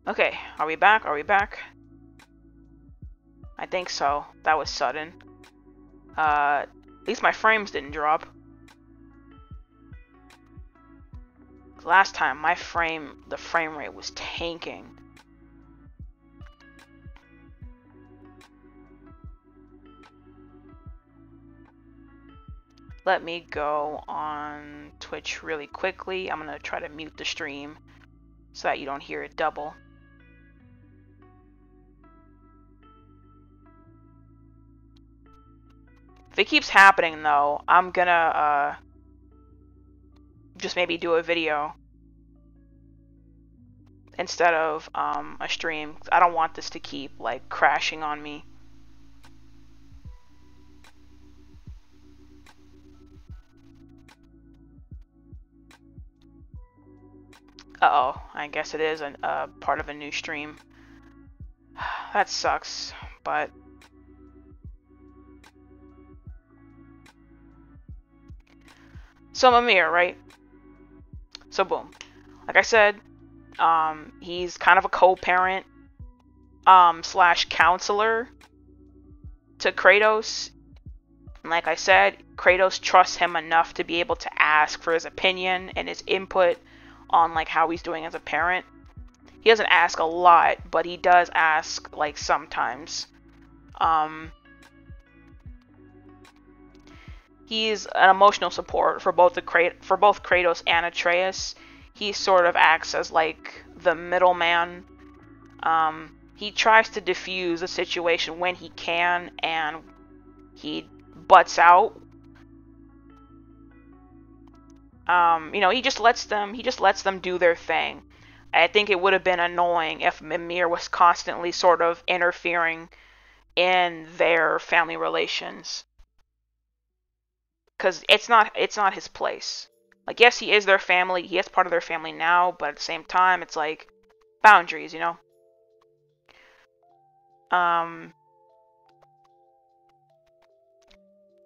Okay, are we back? Are we back? I think so. That was sudden. At least my frames didn't drop. Last time, the frame rate was tanking. Let me go on Twitch really quickly. I'm gonna try to mute the stream so that you don't hear it double. If it keeps happening though, I'm gonna just maybe do a video instead of a stream. I don't want this to keep like crashing on me. Uh-oh, I guess it is a part of a new stream. That sucks, but so Mimir, right? So boom. Like I said, he's kind of a co-parent slash counselor to Kratos. And like I said, Kratos trusts him enough to be able to ask for his opinion and his input on like how he's doing as a parent. He doesn't ask a lot, but he does ask like sometimes. He's an emotional support for both Kratos and Atreus. He sort of acts as like the middleman. He tries to diffuse the situation when he can, and he butts out. He just lets them do their thing. I think it would have been annoying if Mimir was constantly sort of interfering in their family relations. Because it's not his place. Like, yes, he is their family. He is part of their family now, but at the same time, it's like boundaries, you know?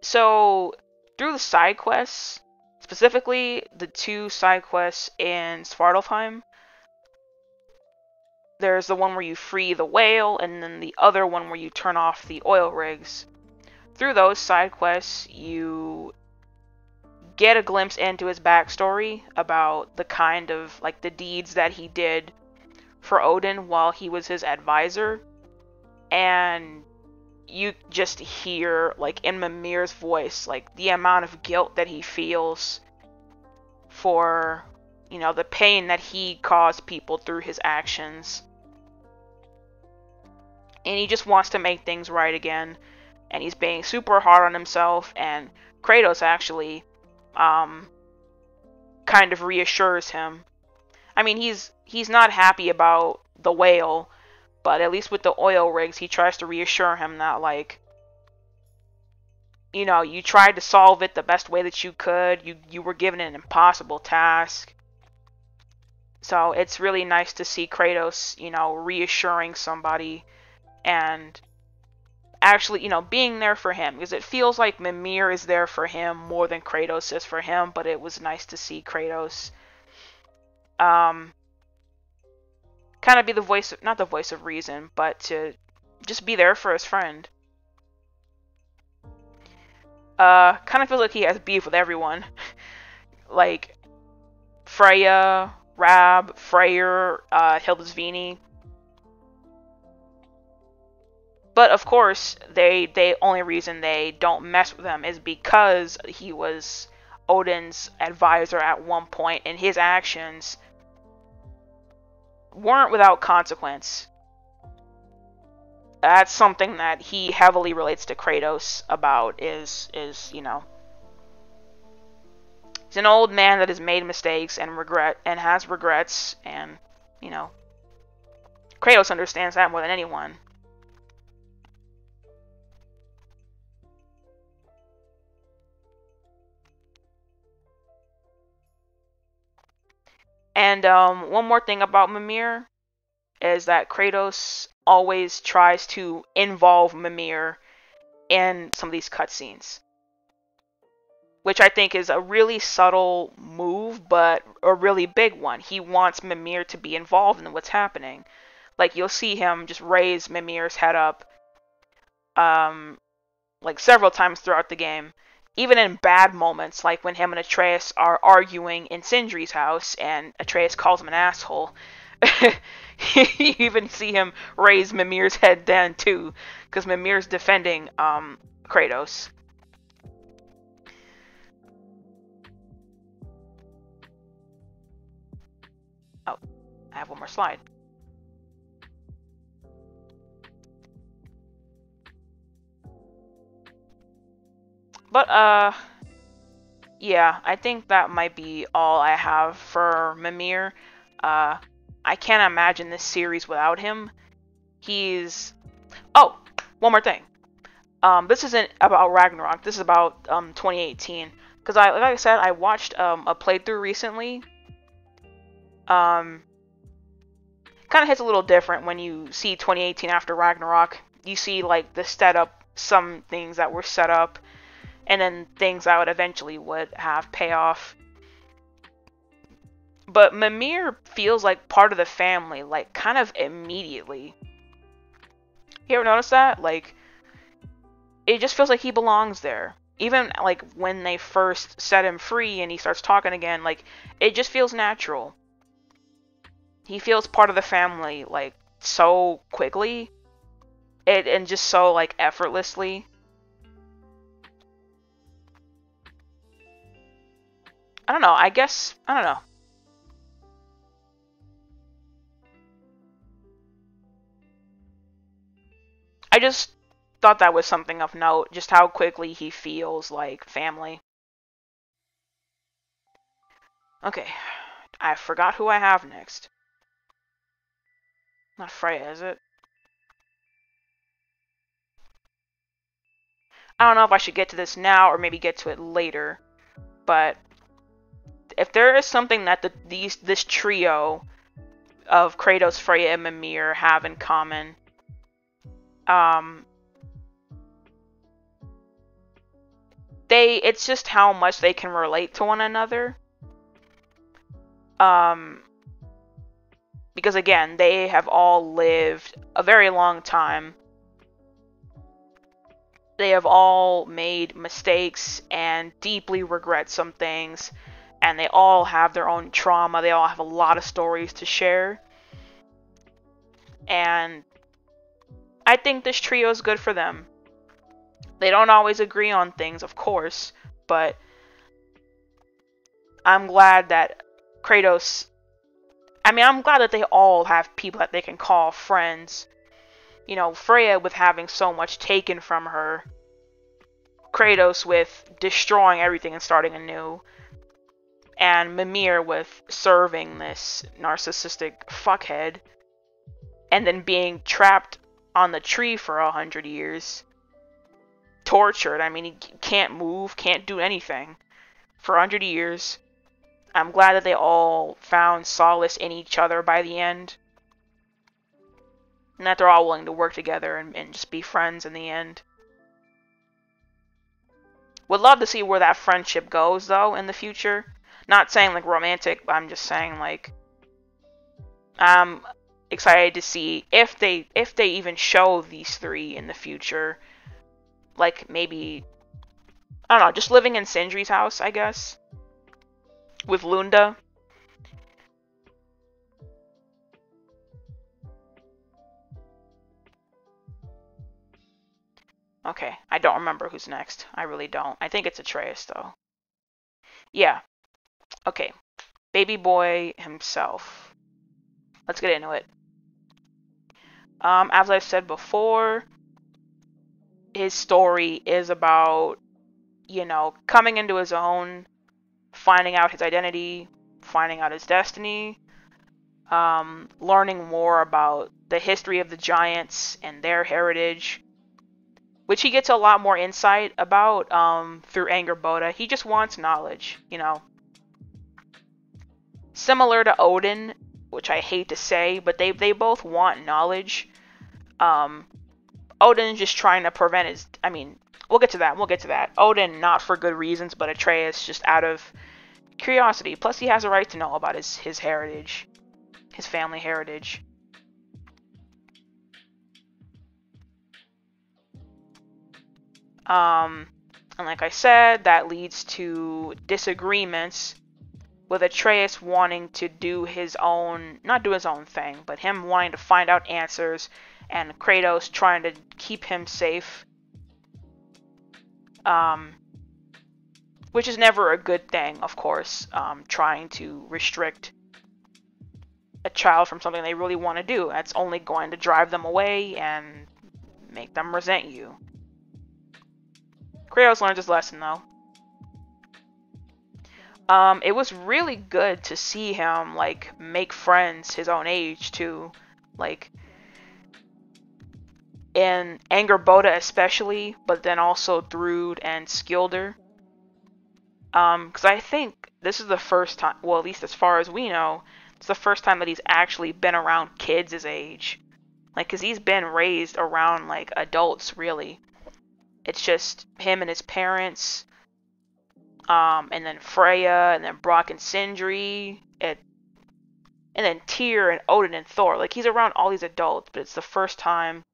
So, through the side quests, specifically the 2 side quests in Svartalfheim, there's the one where you free the whale, and then the other one where you turn off the oil rigs. Through those side quests, you get a glimpse into his backstory about the kind of, like, the deeds that he did for Odin while he was his advisor. And you just hear, like, in Mimir's voice, like, the amount of guilt that he feels for, the pain that he caused people through his actions. And he just wants to make things right again. And he's being super hard on himself, and Kratos actually kind of reassures him. I mean, he's not happy about the whale, but at least with the oil rigs, he tries to reassure him that, like, you tried to solve it the best way that you could. You were given an impossible task. So it's really nice to see Kratos, reassuring somebody and actually, being there for him, because it feels like Mimir is there for him more than Kratos is for him, but it was nice to see Kratos kind of be the voice, not the voice of reason, but to just be there for his friend. Kind of feels like he has beef with everyone. Like Freya, Rab, Freyr, Hildisvini. But of course, the only reason they don't mess with him is because he was Odin's advisor at one point, and his actions weren't without consequence. That's something that he heavily relates to Kratos about, is he's an old man that has made mistakes and has regrets, and Kratos understands that more than anyone. And one more thing about Mimir is that Kratos always tries to involve Mimir in some of these cutscenes, which I think is a really subtle move, but a really big one. He wants Mimir to be involved in what's happening. Like, you'll see him just raise Mimir's head up, like, several times throughout the game. Even in bad moments, like when him and Atreus are arguing in Sindri's house, and Atreus calls him an asshole. You even see him raise Mimir's head then, too, because Mimir's defending, Kratos. Oh, I have one more slide. But, yeah, I think that might be all I have for Mimir. I can't imagine this series without him. He's... Oh, one more thing. This isn't about Ragnarok. This is about 2018. Because like I said, I watched a playthrough recently. Kind of hits a little different when you see 2018 after Ragnarok. You see like the setup, some things that were set up, and then things that would eventually would have payoff. But Mimir feels like part of the family, like kind of immediately. You ever notice that? Like, it just feels like he belongs there. Even like when they first set him free and he starts talking again, like it just feels natural. He feels part of the family like so quickly, and just so like effortlessly. I don't know. I don't know. I just thought that was something of note, just how quickly he feels like family. Okay, I forgot who I have next. Not Freya, is it? I don't know if I should get to this now or maybe get to it later, but if there is something that this trio of Kratos, Freya, and Mimir have in common, it's just how much they can relate to one another. Because again, they have all lived a very long time. They have all made mistakes and deeply regret some things, and they all have their own trauma. They all have a lot of stories to share. And I think this trio is good for them. They don't always agree on things, of course, but I'm glad that Kratos... I'm glad that they all have people that they can call friends. You know, Freya with having so much taken from her. Kratos with destroying everything and starting anew. And Mimir with serving this narcissistic fuckhead. And then being trapped on the tree for 100 years. Tortured. He can't move, can't do anything. For 100 years. I'm glad that they all found solace in each other by the end. And that they're all willing to work together and just be friends in the end. Would love to see where that friendship goes, though, in the future. Not saying, like, romantic, but I'm just saying, like... I'm excited to see if they even show these three in the future. Like, maybe... I don't know, just living in Sindri's house, I guess. With Lunda. Okay, I don't remember who's next. I really don't. I think it's Atreus, though. Yeah. Okay. Baby boy himself. Let's get into it. As I've said before, his story is about, coming into his own, finding out his identity, finding out his destiny, learning more about the history of the giants and their heritage, which he gets a lot more insight about through Angerboda. He just wants knowledge, Similar to Odin, which I hate to say, but they both want knowledge. Odin's just trying to prevent his... we'll get to that. Odin, not for good reasons, but Atreus just out of curiosity. Plus, he has a right to know about his heritage. His family heritage. And like I said, that leads to disagreements with Atreus wanting to do his own, not do his own thing, but him wanting to find out answers, and Kratos trying to keep him safe. Which is never a good thing, of course, trying to restrict a child from something they really want to do. That's only going to drive them away and make them resent you. Kratos learns his lesson, though. It was really good to see him, like, make friends his own age, too. Like, in Angerboda especially, but then also Thrud and Skilder. Because I think this is the first time, well, at least as far as we know, it's the first time that he's actually been around kids his age. Like, because he's been raised around, like, adults, really. It's just him and his parents, and then Freya, and then Brock and Sindri, and then Tyr and Odin and Thor. Like, he's around all these adults, but it's the first time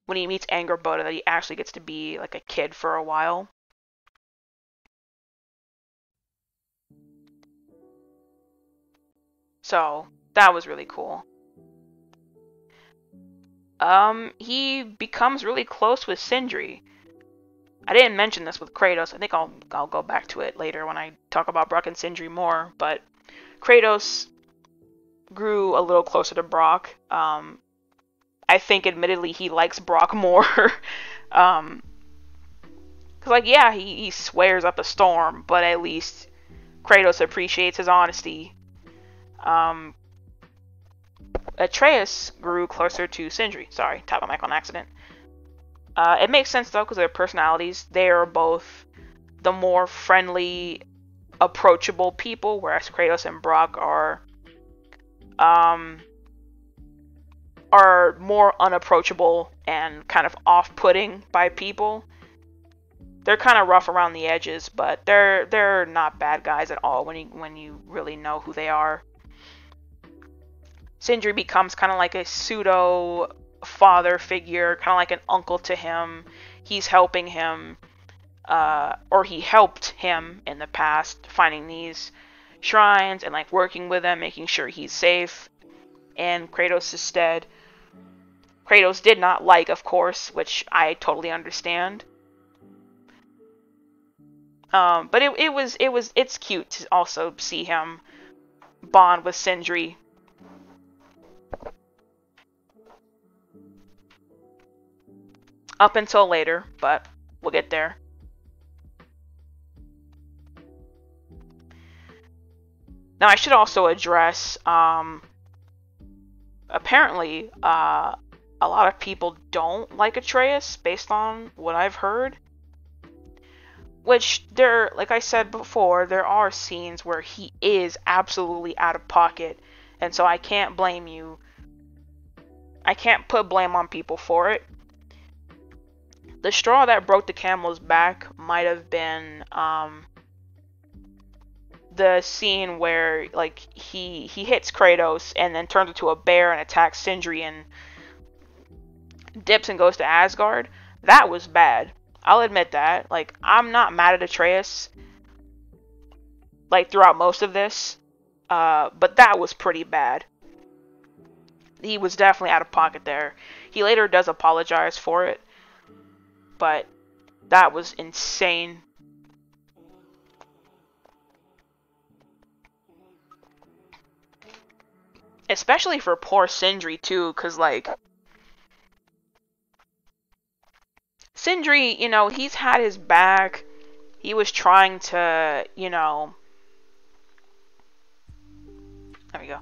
when he meets Angerboda that he actually gets to be, like, a kid for a while. So, that was really cool. He becomes really close with Sindri. I didn't mention this with Kratos. I think I'll go back to it later when I talk about Brock and Sindri more, but Kratos grew a little closer to Brock. I think admittedly he likes Brock more. Cause like, yeah, he swears up a storm, but at least Kratos appreciates his honesty. Atreus grew closer to Sindri. Sorry, tapped my mic on accident. It makes sense though, because of their personalities. They are both the more friendly, approachable people, whereas Kratos and Brock are more unapproachable and kind of off-putting by people. They're kind of rough around the edges, but they're not bad guys at all when you really know who they are. Sindri becomes kind of like a pseudo father figure, kind of like an uncle to him. He's helping him, or he helped him in the past, finding these shrines and like working with him, making sure he's safe in Kratos' stead. Kratos did not like, of course, which I totally understand. But it's cute to also see him bond with Sindri. Up until later, but we'll get there. Now I should also address, apparently, a lot of people don't like Atreus based on what I've heard. Which, like I said before, there are scenes where he is absolutely out of pocket, and so I can't blame you. I can't put blame on people for it. The straw that broke the camel's back might have been the scene where like he hits Kratos and then turns into a bear and attacks Sindri and dips and goes to Asgard. That was bad. I'll admit that. Like, I'm not mad at Atreus, like, throughout most of this, but that was pretty bad. He was definitely out of pocket there. He later does apologize for it, but that was insane. Especially for poor Sindri, too, because, like, Sindri, you know, he's had his back. He was trying to, you know... There we go.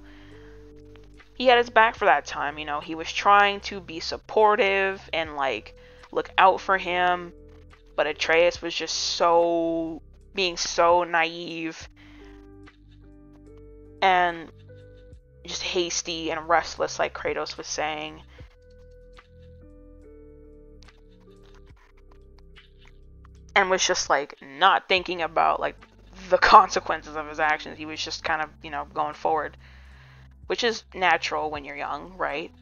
He had his back for that time, you know. He was trying to be supportive and, like, look out for him. But Atreus was just being so naive. And just hasty and restless, like Kratos was saying. And was just, like, not thinking about, like, the consequences of his actions. He was just kind of, you know, going forward. Which is natural when you're young, right?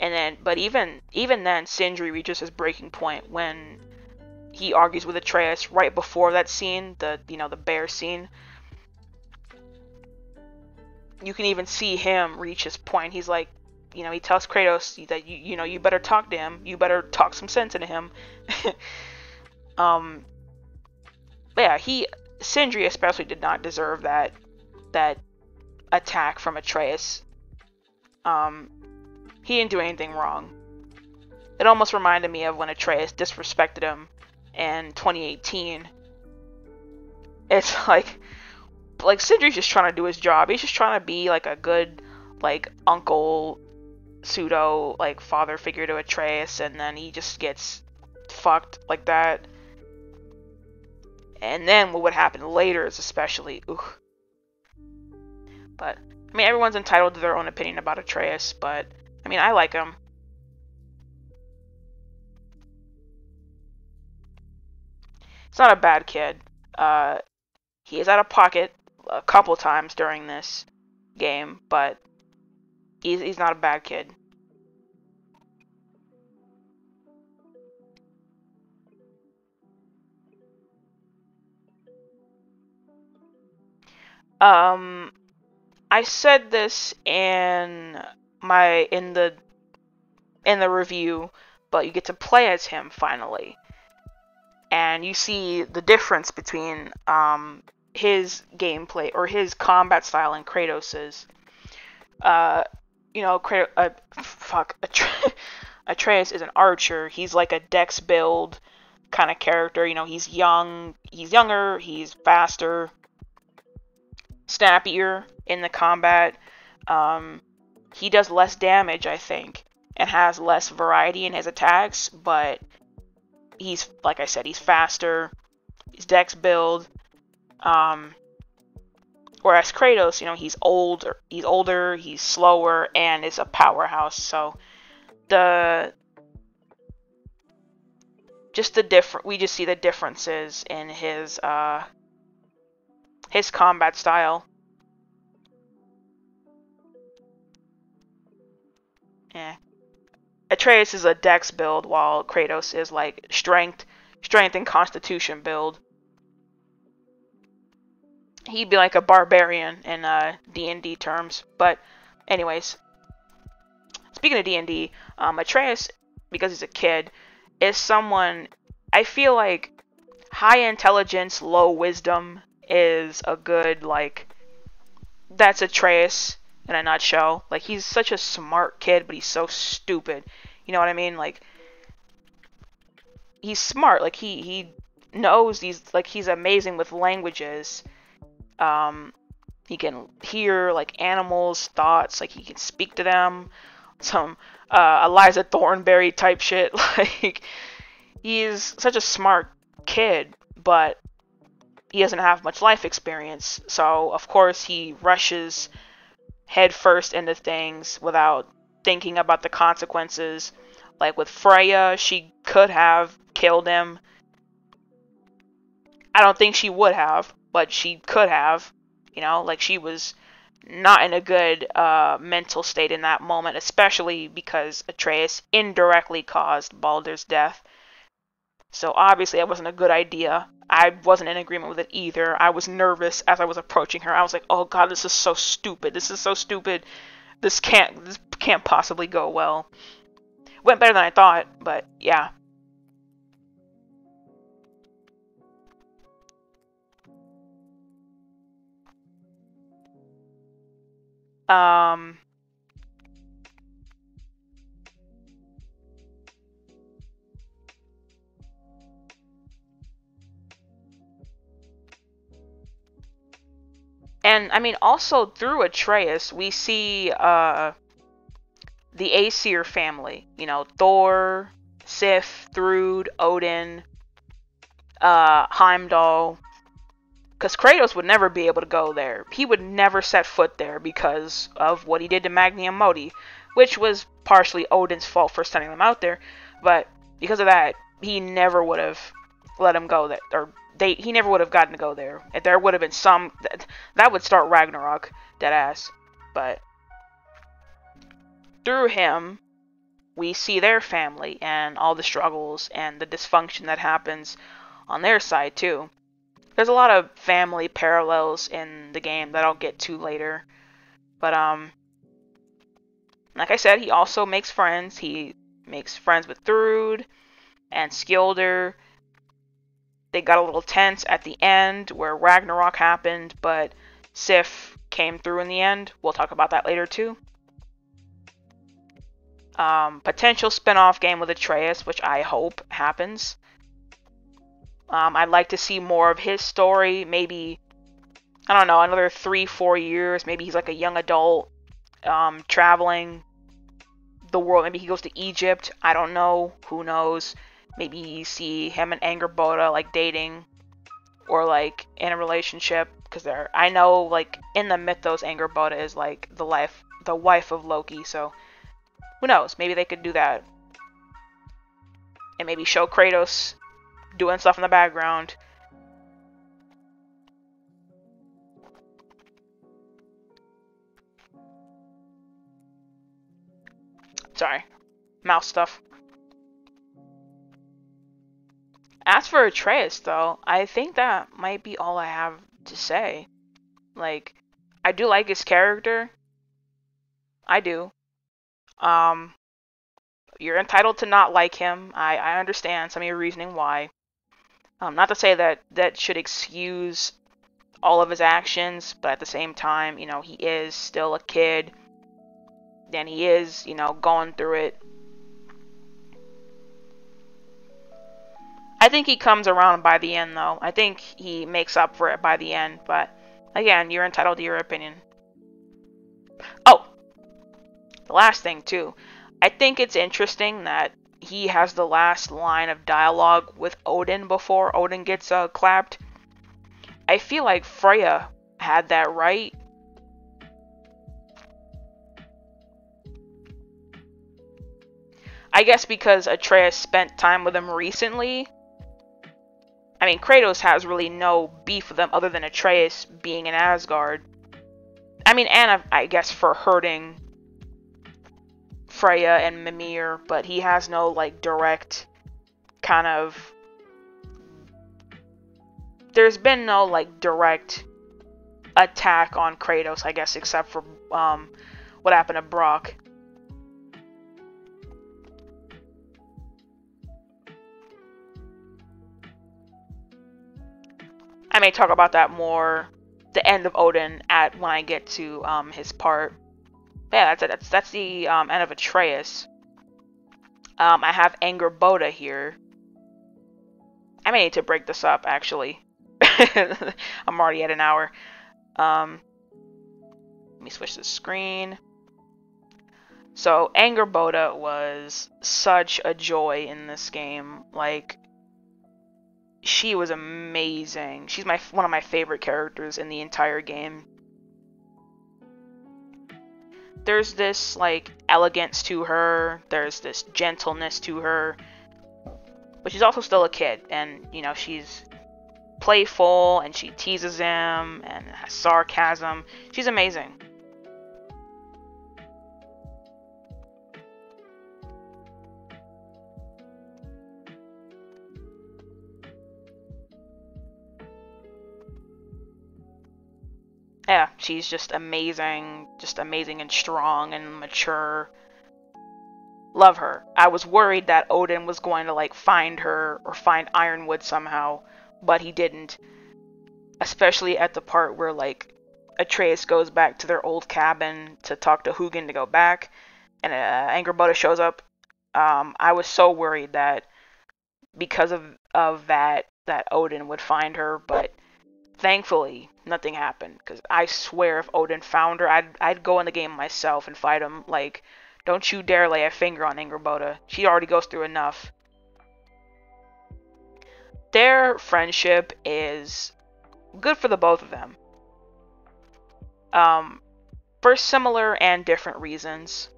And then, but even then, Sindri reaches his breaking point when he argues with Atreus right before that scene, the bear scene. You can even see him reach his point. He's like, he tells Kratos that you better talk to him. You better talk some sense into him. But yeah, Sindri especially did not deserve that attack from Atreus. He didn't do anything wrong. It almost reminded me of when Atreus disrespected him in 2018. It's like Sindri's just trying to do his job. He's just trying to be like a good uncle, pseudo father figure to Atreus, and then he just gets fucked like that. And then what would happen later is especially But I mean, everyone's entitled to their own opinion about Atreus, but I mean, I like him. He's not a bad kid. He is out of pocket a couple times during this game, but he's not a bad kid. I said this in the review, but you get to play as him finally, and you see the difference between his gameplay or his combat style and Kratos's. Atreus is an archer. He's like a dex build kind of character. He's younger, he's faster, snappier in the combat. He does less damage, I think, and has less variety in his attacks, but he's, like I said, he's faster, he's dex build. Whereas Kratos, he's older, he's slower, and is a powerhouse. So we just see the differences in his combat style. Yeah. Atreus is a dex build, while Kratos is like strength and constitution build. He'd be like a barbarian in D&D terms. But anyways, speaking of D&D, Atreus, because he's a kid, is someone, I feel like high intelligence, low wisdom is a good, that's Atreus in a nutshell. He's such a smart kid, but he's so stupid. You know what I mean? He's smart. He knows these, he's amazing with languages. He can hear animals' thoughts, he can speak to them. Some Eliza Thornberry type shit. He's such a smart kid, but he doesn't have much life experience. So of course he rushes headfirst into things without thinking about the consequences. With Freya, she could have killed him. I don't think she would have, but she could have. She was not in a good mental state in that moment, especially because Atreus indirectly caused Baldur's death. So obviously that wasn't a good idea. I wasn't in agreement with it either. I was nervous as I was approaching her. I was like, oh god, this is so stupid. This is so stupid. This can't possibly go well. Went better than I thought, but yeah. And I mean, also through Atreus, we see the Aesir family. Thor, Sif, Thrud, Odin, Heimdall. Because Kratos would never be able to go there. He would never set foot there because of what he did to Magni and Modi, which was partially Odin's fault for sending them out there. But because of that, he never would have let him go there, or he never would have gotten to go there. If there would have been some, that would start Ragnarok, deadass. But through him, we see their family and all the struggles and the dysfunction that happens on their side too. There's a lot of family parallels in the game that I'll get to later. But like I said, he also makes friends. He makes friends with Thrud and Skilder. They got a little tense at the end where Ragnarok happened, but Sif came through in the end. We'll talk about that later too. Potential spin-off game with Atreus, which I hope happens. I'd like to see more of his story. Maybe, I don't know, another 3-4 years. Maybe he's like a young adult traveling the world. Maybe he goes to Egypt. I don't know. Who knows? Maybe you see him and Angerboda like dating or like in a relationship, because I know like in the mythos Angerboda is like the wife of Loki, so who knows? Maybe they could do that. And maybe show Kratos doing stuff in the background. Sorry. Mouse stuff. As for Atreus, though, I think that might be all I have to say. Like, I do like his character. I do. You're entitled to not like him. I understand some of your reasoning why. Not to say that that should excuse all of his actions, but at the same time, you know, he is still a kid. And he is, you know, going through it. I think he comes around by the end, though. I think he makes up for it by the end, but again, you're entitled to your opinion. Oh! The last thing, too. I think it's interesting that he has the last line of dialogue with Odin before Odin gets clapped. I feel like Freya had that right. I guess because Atreus spent time with him recently. I mean, Kratos has really no beef with them other than Atreus being in Asgard. I mean, and I guess for hurting Freya and Mimir, but he has no, like, direct kind of... There's been no, like, direct attack on Kratos, I guess, except for what happened to Brock. I may talk about that more the end of Odin when I get to his part. Yeah, that's the end of Atreus. I have Angerboda here. I may need to break this up, actually. I'm already at an hour. Let me switch the screen. So Angerboda was such a joy in this game. Like, she was amazing. She's one of my favorite characters in the entire game. There's this, like, elegance to her. There's this gentleness to her. But she's also still a kid. And, you know, she's playful. And she teases him. And has sarcasm. She's amazing. Yeah, she's just amazing and strong and mature. Love her. I was worried that Odin was going to, like, find her or find Ironwood somehow, but he didn't. Especially at the part where, like, Atreus goes back to their old cabin to talk to Hugin to go back, and Angerboda shows up. I was so worried that because of that Odin would find her, but thankfully, nothing happened, because I swear if Odin found her, I'd go in the game myself and fight him. Like, don't you dare lay a finger on Angerboda. She already goes through enough. Their friendship is good for the both of them. For similar and different reasons.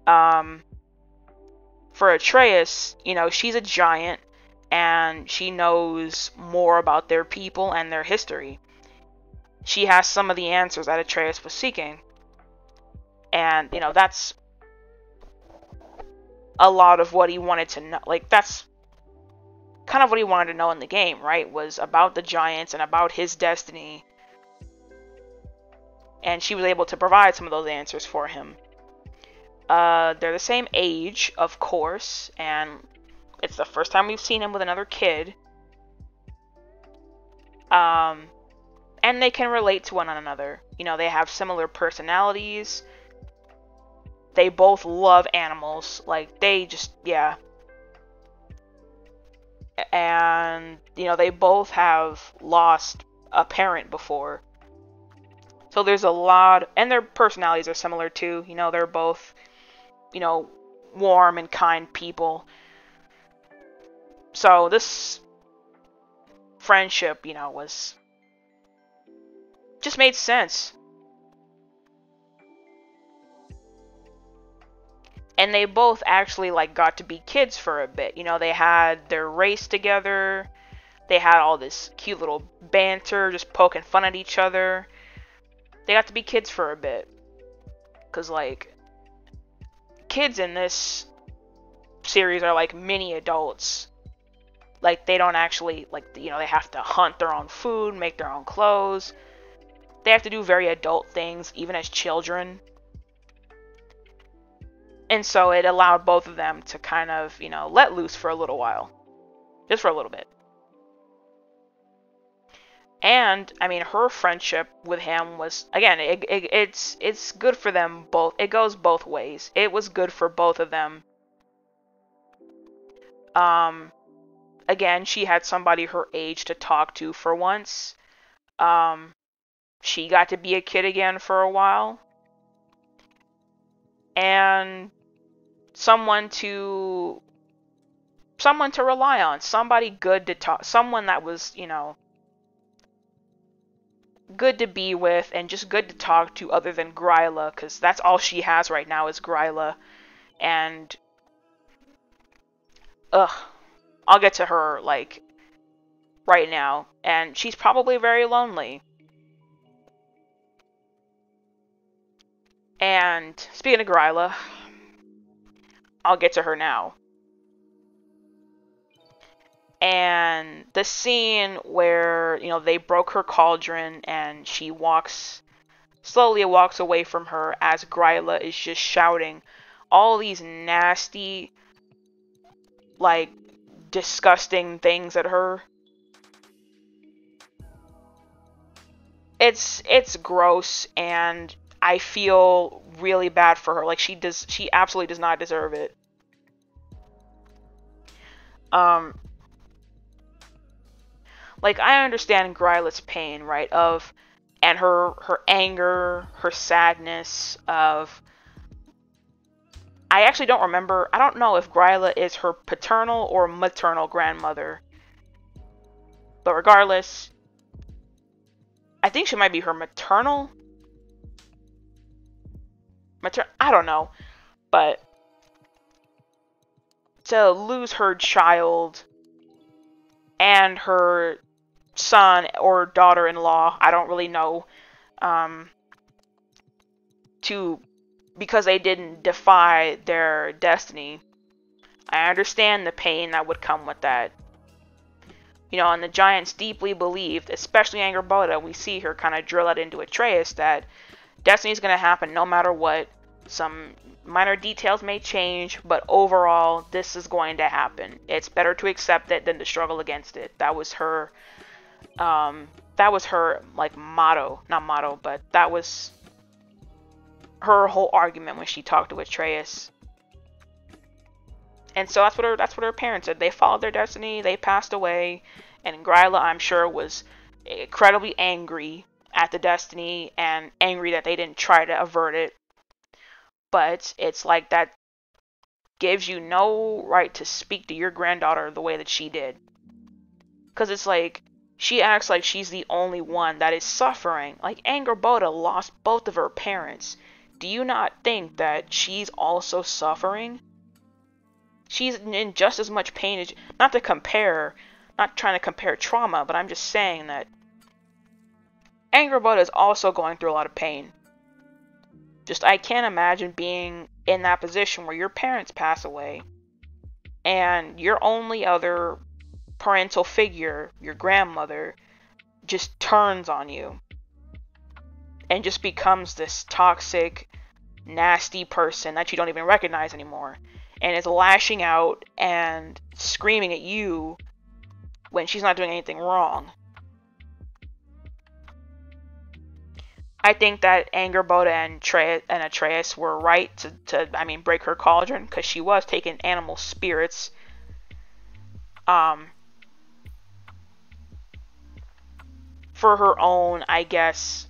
For Atreus, you know, she's a giant, and she knows more about their people and their history. She has some of the answers that Atreus was seeking. And, you know, that's a lot of what he wanted to know. Like, that's kind of what he wanted to know in the game, right? Was about the giants and about his destiny. And she was able to provide some of those answers for him. They're the same age, of course, and it's the first time we've seen him with another kid. And they can relate to one another. You know, they have similar personalities. They both love animals. Like, they just, yeah. And, you know, they both have lost a parent before. So there's a lot, and their personalities are similar too. You know, they're both, you know, warm and kind people. So this friendship, you know, was just made sense. And they both actually, like, got to be kids for a bit. You know, they had their race together. They had all this cute little banter, just poking fun at each other. They got to be kids for a bit. Because, like, kids in this series are like mini adults. Like, they don't actually, like, you know, they have to hunt their own food, make their own clothes. They have to do very adult things, even as children. And so it allowed both of them to kind of, you know, let loose for a little while. Just for a little bit. And, I mean, her friendship with him was, again, it's good for them both. It goes both ways. It was good for both of them. Again, she had somebody her age to talk to for once. She got to be a kid again for a while. And someone to rely on. Somebody good to talk. Someone that was, you know, good to be with and just good to talk to other than Gryla, because that's all she has right now is Gryla. And I'll get to her, like, right now, and she's probably very lonely. And speaking of Gryla, I'll get to her now. And the scene where, you know, they broke her cauldron and she slowly walks away from her as Gryla is just shouting all these nasty, like, disgusting things at her. It's gross, and I feel really bad for her. Like, she absolutely does not deserve it. Like, I understand Gryla's pain, right? And her anger, her sadness of... I actually don't remember. I don't know if Gryla is her paternal or maternal grandmother. But regardless, I think she might be her maternal. I don't know. But to lose her child and her son or daughter-in-law, I don't really know, because they didn't defy their destiny. I understand the pain that would come with that. You know, and the giants deeply believed, especially Angrboda, we see her kind of drill it into Atreus, that destiny's going to happen no matter what. Some minor details may change, but overall, this is going to happen. It's better to accept it than to struggle against it. That was her, like, motto. Not motto, but that was her whole argument when she talked to Atreus. And so that's what her parents did. They followed their destiny, they passed away, and Gryla, I'm sure, was incredibly angry at the destiny and angry that they didn't try to avert it. But it's like that gives you no right to speak to your granddaughter the way that she did. Because it's like, she acts like she's the only one that is suffering. Like, Angrboda lost both of her parents. Do you not think that she's also suffering? She's in just as much pain as... Not trying to compare trauma, but I'm just saying that Angrboda is also going through a lot of pain. Just, I can't imagine being in that position where your parents pass away and your only other parental figure, your grandmother, just turns on you and just becomes this toxic, nasty person that you don't even recognize anymore, and is lashing out and screaming at you when she's not doing anything wrong. I think that Angerboda and Atreus were right to break her cauldron, because she was taking animal spirits. For her own, I guess.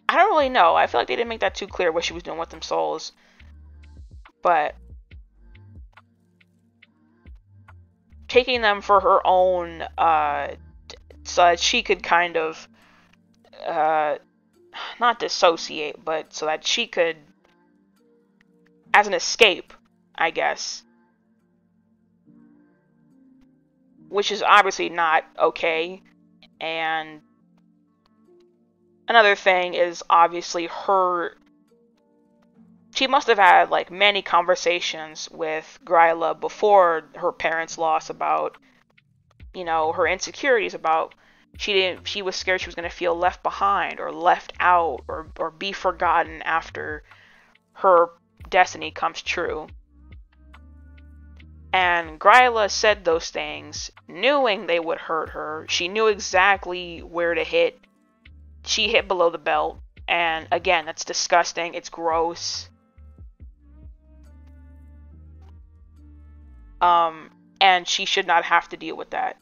I don't really know. I feel like they didn't make that too clear what she was doing with them souls. But taking them for her own, so that she could kind of, not dissociate, but so that she could, as an escape, I guess. Which is obviously not okay. And another thing is obviously she must have had like many conversations with Gryla before her parents' loss about, her insecurities about she was scared she was going to feel left behind or left out or be forgotten after her destiny comes true. And Gryla said those things knowing they would hurt her. She knew exactly where to hit. She hit below the belt. And again, that's disgusting. It's gross. And she should not have to deal with that.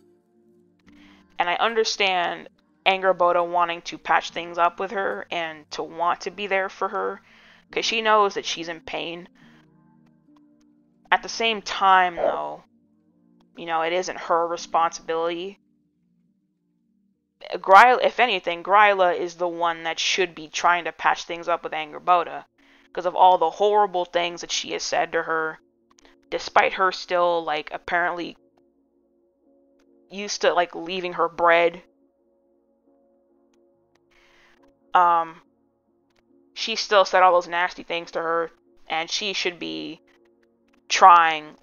And I understand Angerboda wanting to patch things up with her and to want to be there for her, because she knows that she's in pain. At the same time, though, it isn't her responsibility. If anything, Gryla is the one that should be trying to patch things up with Angerboda, because of all the horrible things that she has said to her, despite her still, apparently used to, leaving her bread. She still said all those nasty things to her, and she should be trying,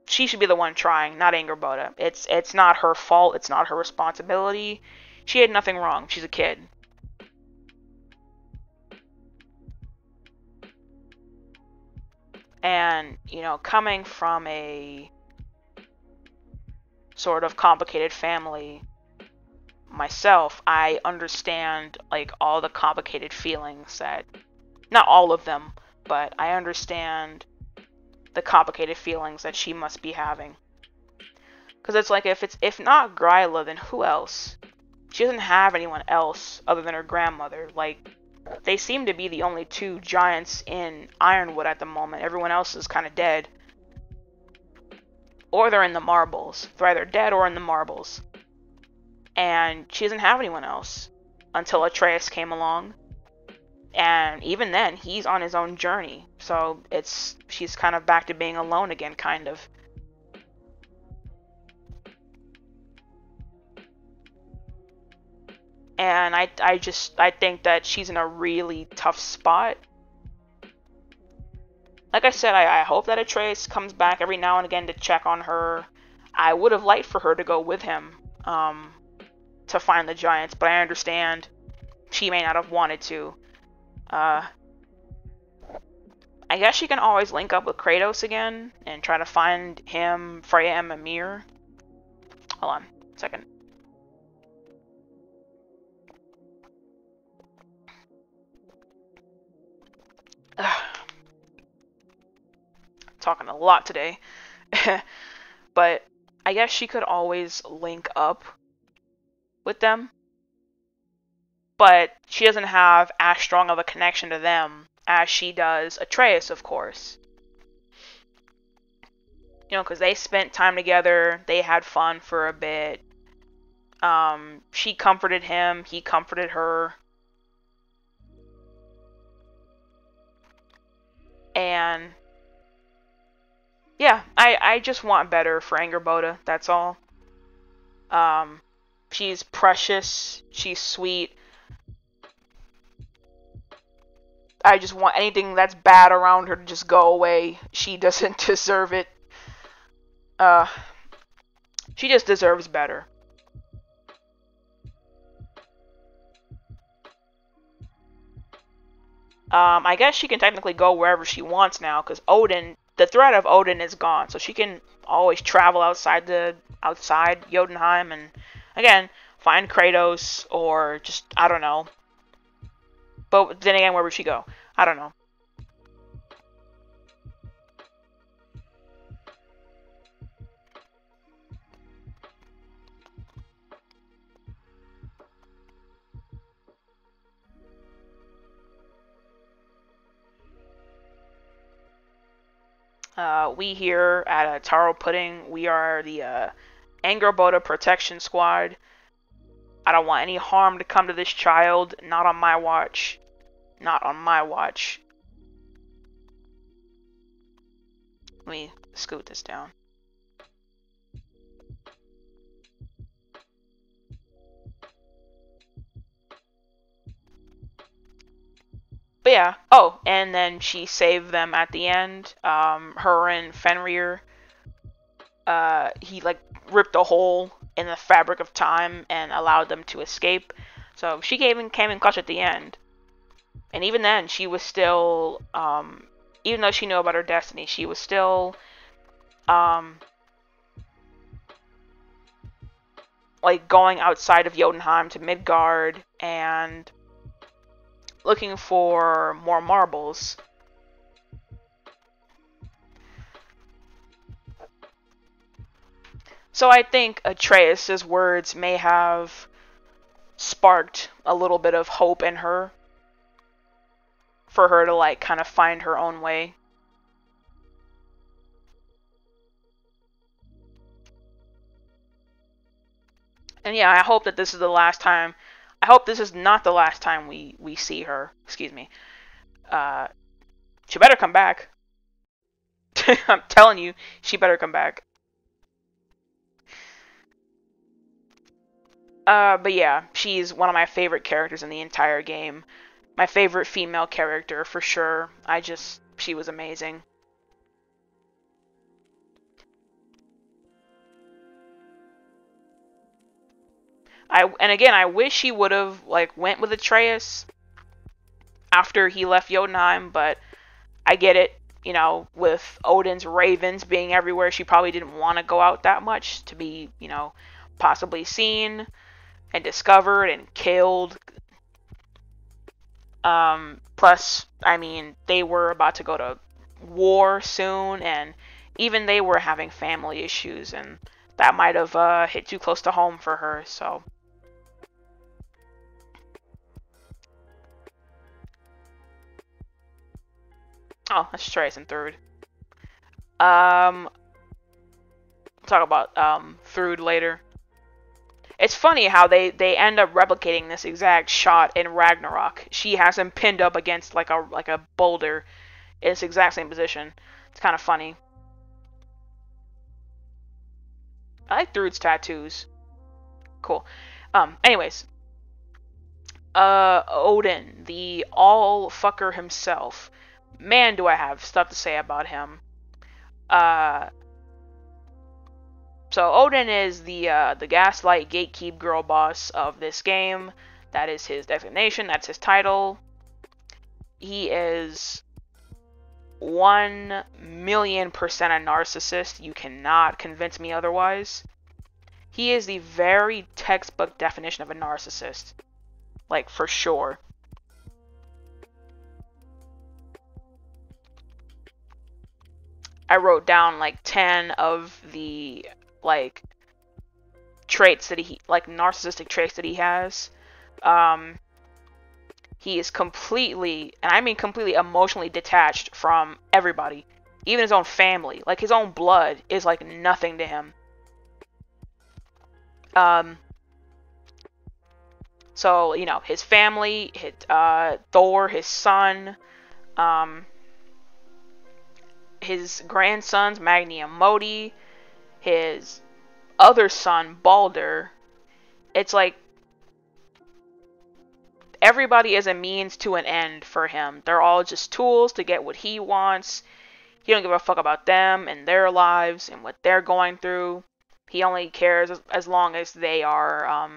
she should be the one trying, not Angerboda. It's not her fault, it's not her responsibility. She had nothing wrong, she's a kid. And, coming from a sort of complicated family myself, I understand, all the complicated feelings that, not all of them, but I understand the complicated feelings that she must be having. Because it's if not Gryla, then who else? She doesn't have anyone else other than her grandmother. They seem to be the only two giants in Ironwood at the moment. Everyone else is kind of dead. Or they're in the marbles. They're either dead or in the marbles. And she doesn't have anyone else until Atreus came along. And even then, he's on his own journey. So she's kind of back to being alone again, kind of. And I think that she's in a really tough spot. Like I said, I hope that Atreus comes back every now and again to check on her. I would have liked for her to go with him, to find the giants, but I understand she may not have wanted to. I guess she can always link up with Kratos again and try to find him, Freya, and Mimir. Hold on a second. Talking a lot today. But I guess she could always link up with them. But she doesn't have as strong of a connection to them as she does Atreus, of course. Because they spent time together, they had fun for a bit. She comforted him, he comforted her. And yeah, I just want better for Angerboda, that's all. She's precious, she's sweet. I just want anything that's bad around her to just go away. She doesn't deserve it. Uh, she just deserves better. I guess she can technically go wherever she wants now, because Odin, the threat of Odin is gone, so she can always travel outside Jotunheim and again find Kratos or just I don't know. But then again, where would she go? I don't know. We here at Taro Pudding, we are the Angerboda Protection Squad. I don't want any harm to come to this child. Not on my watch. Not on my watch. Let me scoot this down. But yeah. Oh, and then she saved them at the end. Her and Fenrir. He like ripped a hole in the fabric of time and allowed them to escape. So she came in clutch at the end. And even then, she was still, even though she knew about her destiny, she was still, like going outside of Jotunheim to Midgard and looking for more marbles. So I think Atreus' words may have sparked a little bit of hope in her for her to like kind of find her own way. And yeah, I hope that this is the last time. I hope this is not the last time we see her. Excuse me. She better come back. I'm telling you, she better come back. But yeah, she's one of my favorite characters in the entire game. My favorite female character, for sure. She was amazing. And again, I wish he would have, like, went with Atreus after he left Jotunheim, but I get it. You know, with Odin's ravens being everywhere, she probably didn't want to go out that much to be, you know, possibly seen and discovered and killed. Plus, I mean, they were about to go to war soon, and even they were having family issues, and that might have hit too close to home for her, so. Oh, let's try this in third. Talk about Thrud later. It's funny how they end up replicating this exact shot in Ragnarok. She has him pinned up against like a boulder in this exact same position. It's kind of funny. I like Thrud's tattoos. Cool. Anyways. Odin, the all fucker himself. Man, do I have stuff to say about him. So Odin is the Gaslight Gatekeep girl boss of this game. That is his designation. That's his title. He is 1,000,000% a narcissist. You cannot convince me otherwise. He is the very textbook definition of a narcissist. Like, for sure. I wrote down like 10 of the like traits that narcissistic traits that he has. He is completely, and I mean completely, emotionally detached from everybody, even his own family. Like, his own blood is like nothing to him. So, you know, his family, Thor, his son, his grandsons, Magni and Modi, his other son, Balder. It's like everybody is a means to an end for him. They're all just tools to get what he wants. He don't give a fuck about them and their lives and what they're going through. He only cares as long as they are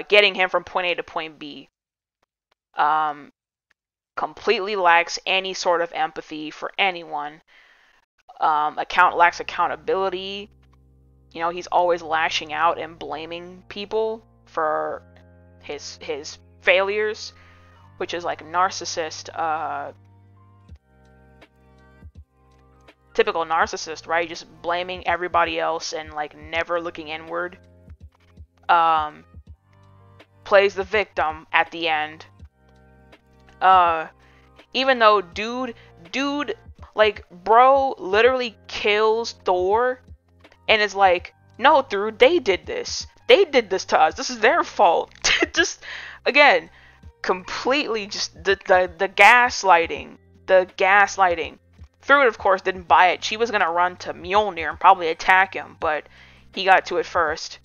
getting him from point A to point B. Completely lacks any sort of empathy for anyone. Lacks accountability. You know, he's always lashing out and blaming people for his failures, which is like narcissist, typical narcissist, right? Just blaming everybody else and like never looking inward. Plays the victim at the end. Even though dude, like, bro literally kills Thor and is like, no, Thor, they did this. They did this to us. This is their fault. Just, again, completely just the gaslighting. The gaslighting. Thor, of course, didn't buy it. She was going to run to Mjolnir and probably attack him, but he got to it first.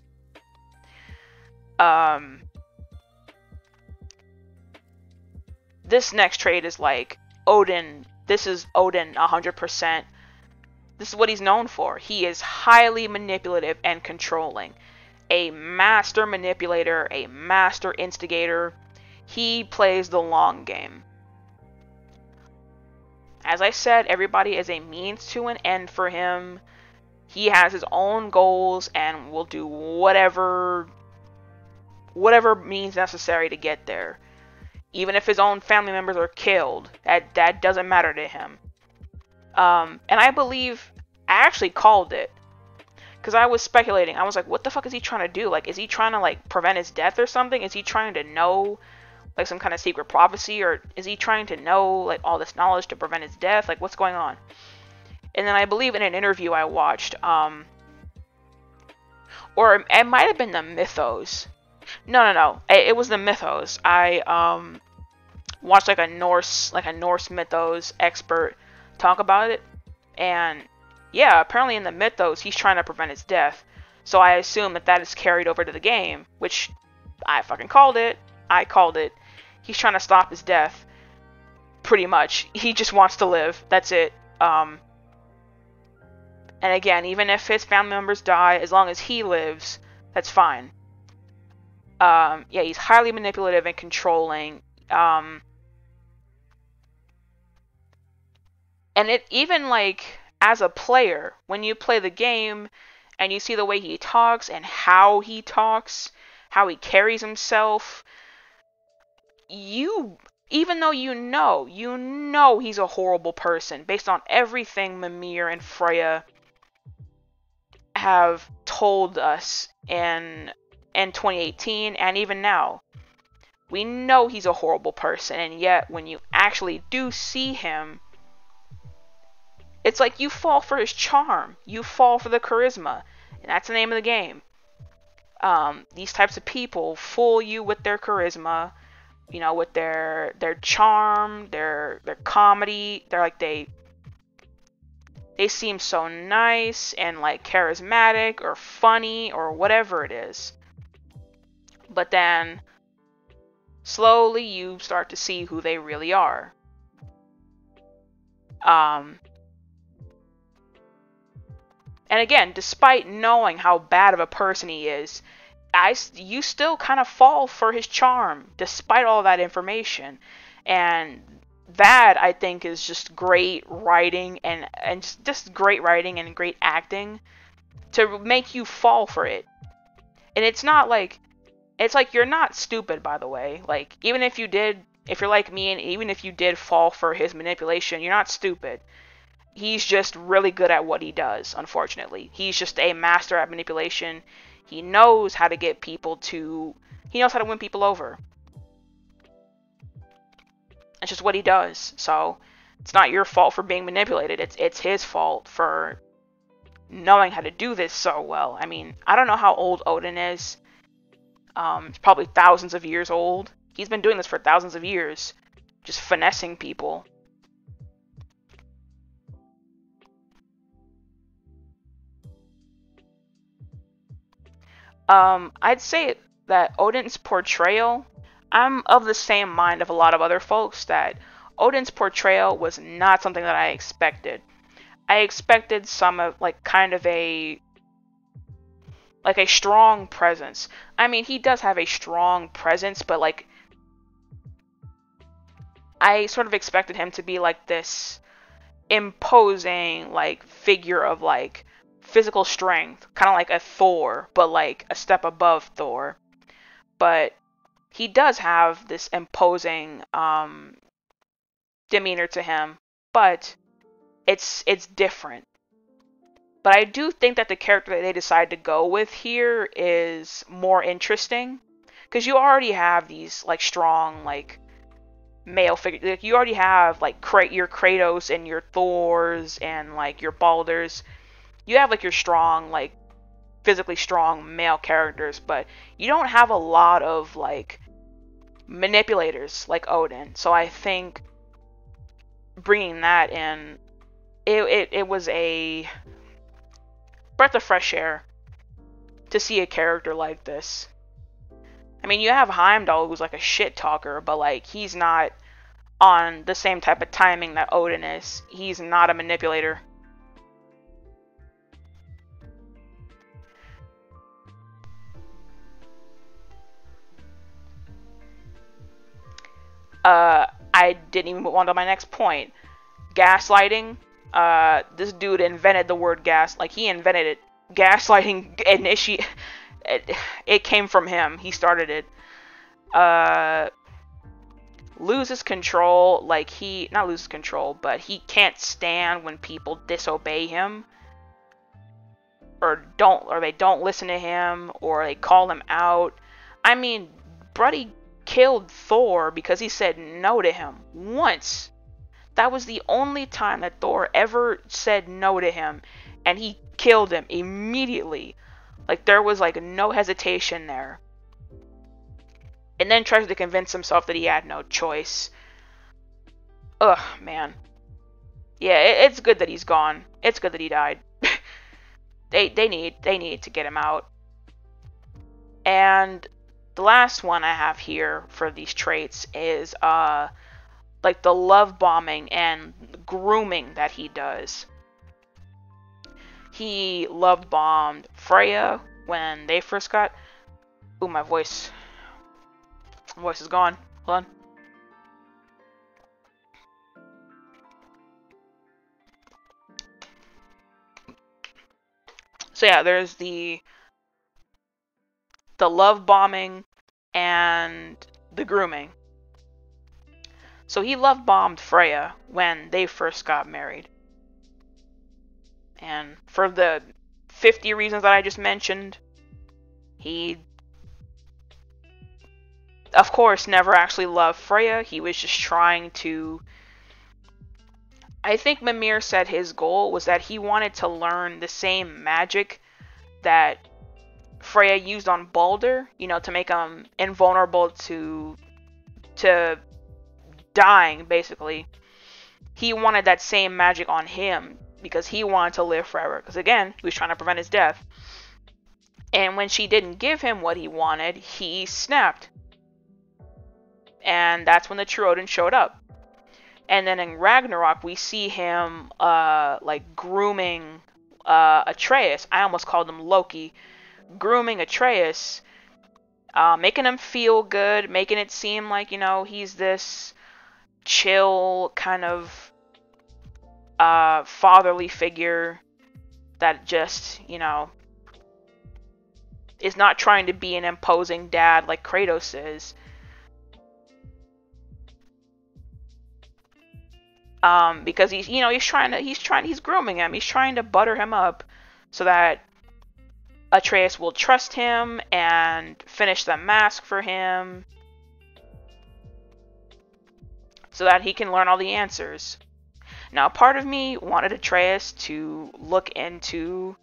This next trait is like Odin. This is Odin 100%. This is what he's known for. He is highly manipulative and controlling. A master manipulator, a master instigator. He plays the long game. As I said, everybody is a means to an end for him. He has his own goals and will do whatever means necessary to get there. Even if his own family members are killed, that doesn't matter to him. And I believe I actually called it. Because I was speculating. I was like, what the fuck is he trying to do? Like, is he trying to, like, prevent his death or something? Is he trying to know, like, some kind of secret prophecy? Or is he trying to know, like, all this knowledge to prevent his death? Like, what's going on? And then I believe in an interview I watched, or it might have been the Mythos. No. It was the Mythos. I watched like a Norse Mythos expert talk about it, and yeah, apparently in the Mythos he's trying to prevent his death. So I assume that is carried over to the game, which I fucking called it. I called it. He's trying to stop his death. Pretty much. He just wants to live. That's it. And again, even if his family members die, as long as he lives, that's fine. Yeah, he's highly manipulative and controlling. And it even, like, as a player, when you play the game and you see the way he talks and how he talks, how he carries himself, even though you know he's a horrible person based on everything Mimir and Freya have told us in 2018 and even now. We know he's a horrible person, and yet when you actually do see him, it's like you fall for his charm. You fall for the charisma. And that's the name of the game. These types of people fool you with their charisma, you know, with their charm, their comedy. They're like they seem so nice and like charismatic or funny or whatever it is. But then slowly you start to see who they really are. And again, despite knowing how bad of a person he is, you still kind of fall for his charm, despite all that information. And that, I think, is just great writing and just great writing and great acting to make you fall for it. And it's not like, it's like you're not stupid, by the way. Like, if you're like me, and even if you did fall for his manipulation, you're not stupid. He's just really good at what he does, unfortunately. He's just a master at manipulation. He knows how to get people to... He knows how to win people over. It's just what he does. So, it's not your fault for being manipulated. It's his fault for knowing how to do this so well. I mean, I don't know how old Odin is. It's probably thousands of years old. He's been doing this for thousands of years. Just finessing people. I'd say that Odin's portrayal, I'm of the same mind of a lot of other folks that Odin's portrayal was not something that I expected. I expected some of like kind of a strong presence. I mean, he does have a strong presence, but like I sort of expected him to be like this imposing like figure of like physical strength, kind of like a Thor, but like a step above Thor. But he does have this imposing demeanor to him, but it's different. But I do think that the character that they decide to go with here is more interesting, because you already have these like strong like male figures. Like, you already have like your Kratos and your Thors and like your Baldurs. You have like your strong, like physically strong male characters, but you don't have a lot of like manipulators like Odin. So I think bringing that in, it was a breath of fresh air to see a character like this. I mean, you have Heimdall, who's like a shit talker, but like he's not on the same type of timing that Odin is. He's not a manipulator. I didn't even move on to my next point. Gaslighting. This dude invented the word gas. Like, he invented it. Gaslighting it came from him. He started it. Loses control. Like, not loses control, but he can't stand when people disobey him. Or they don't listen to him, or they call him out. I mean, Bruddy killed Thor because he said no to him once. That was the only time that Thor ever said no to him, and he killed him immediately. Like, there was like no hesitation there. And then tries to convince himself that he had no choice. Ugh, man. Yeah, it's good that he's gone. It's good that he died. they need to get him out. And the last one I have here for these traits is like the love bombing and grooming that he does. He love bombed Freya when they first got. Ooh, my voice is gone. Hold on. So yeah, there's the love bombing and the grooming. So he love bombed Freya when they first got married. And for the 50 reasons that I just mentioned, he of course never actually loved Freya. He was just trying to... I think Mimir said his goal was that he wanted to learn the same magic that Freya used on Baldur, you know, to make him invulnerable to dying, basically. He wanted that same magic on him because he wanted to live forever. Because again, he was trying to prevent his death. And when she didn't give him what he wanted, he snapped. And that's when the true Odin showed up. And then in Ragnarok, we see him like grooming Atreus. I almost called him Loki. Grooming Atreus, making him feel good, making it seem like, you know, he's this chill kind of fatherly figure that just, you know, is not trying to be an imposing dad like Kratos is. Because he's grooming him. He's trying to butter him up so that Atreus will trust him and finish the mask for him so that he can learn all the answers. Now, part of me wanted Atreus to look into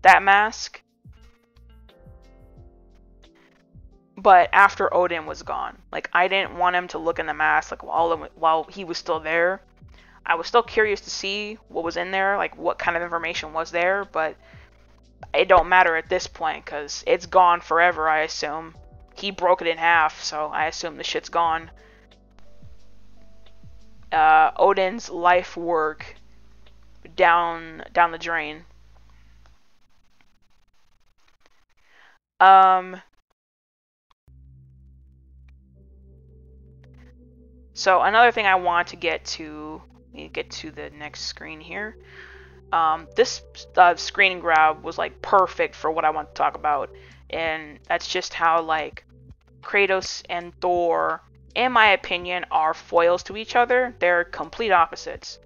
that mask, but after Odin was gone, like, I didn't want him to look in the mask like while he was still there. I was still curious to see what was in there, like what kind of information was there, but it don't matter at this point because it's gone forever, I assume. he broke it in half, so I assume the shit's gone. Odin's life work down the drain. So another thing I want to get to, let me get to the next screen here. This screen grab was like perfect for what I want to talk about, and that's just how like Kratos and Thor, in my opinion, are foils to each other. They're complete opposites.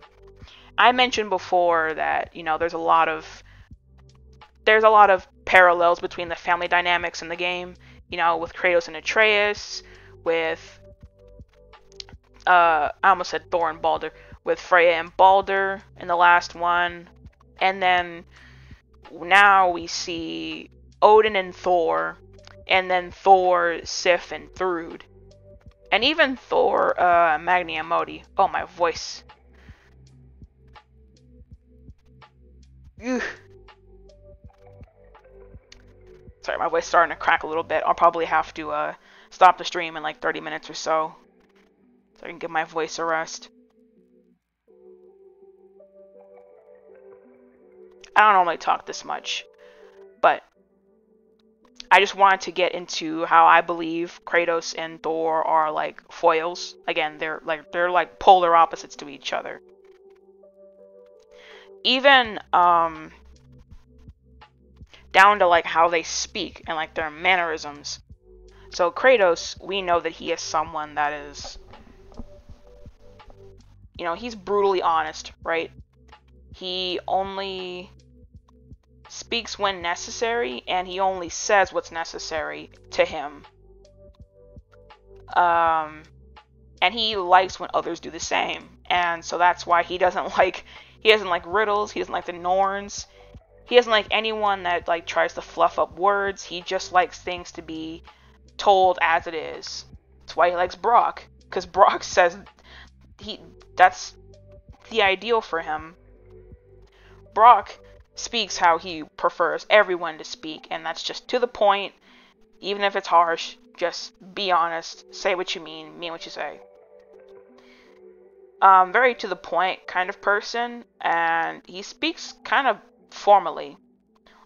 I mentioned before that, you know, there's a lot of parallels between the family dynamics in the game, you know, with Kratos and Atreus, with I almost said Thor and Balder, with Freya and Balder in the last one, and then now we see Odin and Thor, and then Thor, Sif, and Thrud. And even Thor, Magni and Modi. Oh, my voice. Ugh. Sorry, my voice is starting to crack a little bit. I'll probably have to stop the stream in like 30 minutes or so I can give my voice a rest. I don't normally talk this much, but I just wanted to get into how I believe Kratos and Thor are like foils. Again, they're like polar opposites to each other. Even down to like how they speak and like their mannerisms. So Kratos, we know that he is someone that is, you know, he's brutally honest, right? He only speaks when necessary, and he only says what's necessary to him. And he likes when others do the same, and so that's why he doesn't like riddles. He doesn't like the Norns. He doesn't like anyone that like tries to fluff up words. He just likes things to be told as it is. That's why he likes Brock, because Brock says that's the ideal for him. Brock speaks how he prefers everyone to speak, and that's just to the point. Even if it's harsh, just be honest, say what you mean what you say. Very to the point kind of person, and he speaks kind of formally.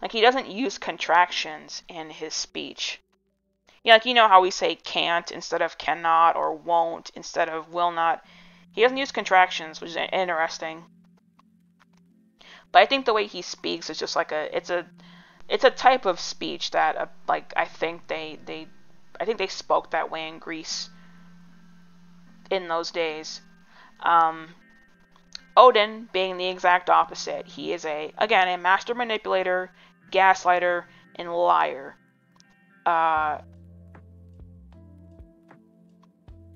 Like, he doesn't use contractions in his speech. Yeah, like, you know how we say can't instead of cannot, or won't instead of will not. He doesn't use contractions, which is interesting. But I think the way he speaks is just like it's a type of speech that like I think they spoke that way in Greece in those days. Odin being the exact opposite. He is again a master manipulator, gaslighter, and liar.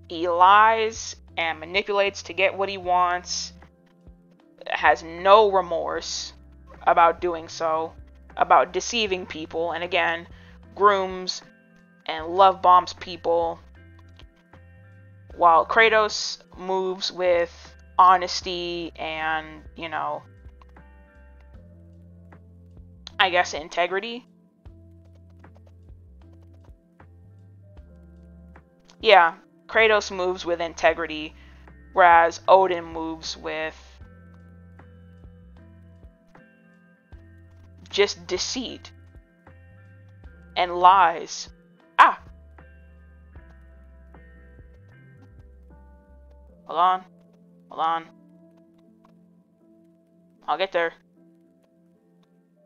He lies and manipulates to get what he wants. Has no remorse about doing so, about deceiving people, and again, grooms and love bombs people. While Kratos moves with honesty and, you know, I guess integrity. Yeah, Kratos moves with integrity, whereas Odin moves with just deceit and lies. Ah! Hold on. Hold on. I'll get there.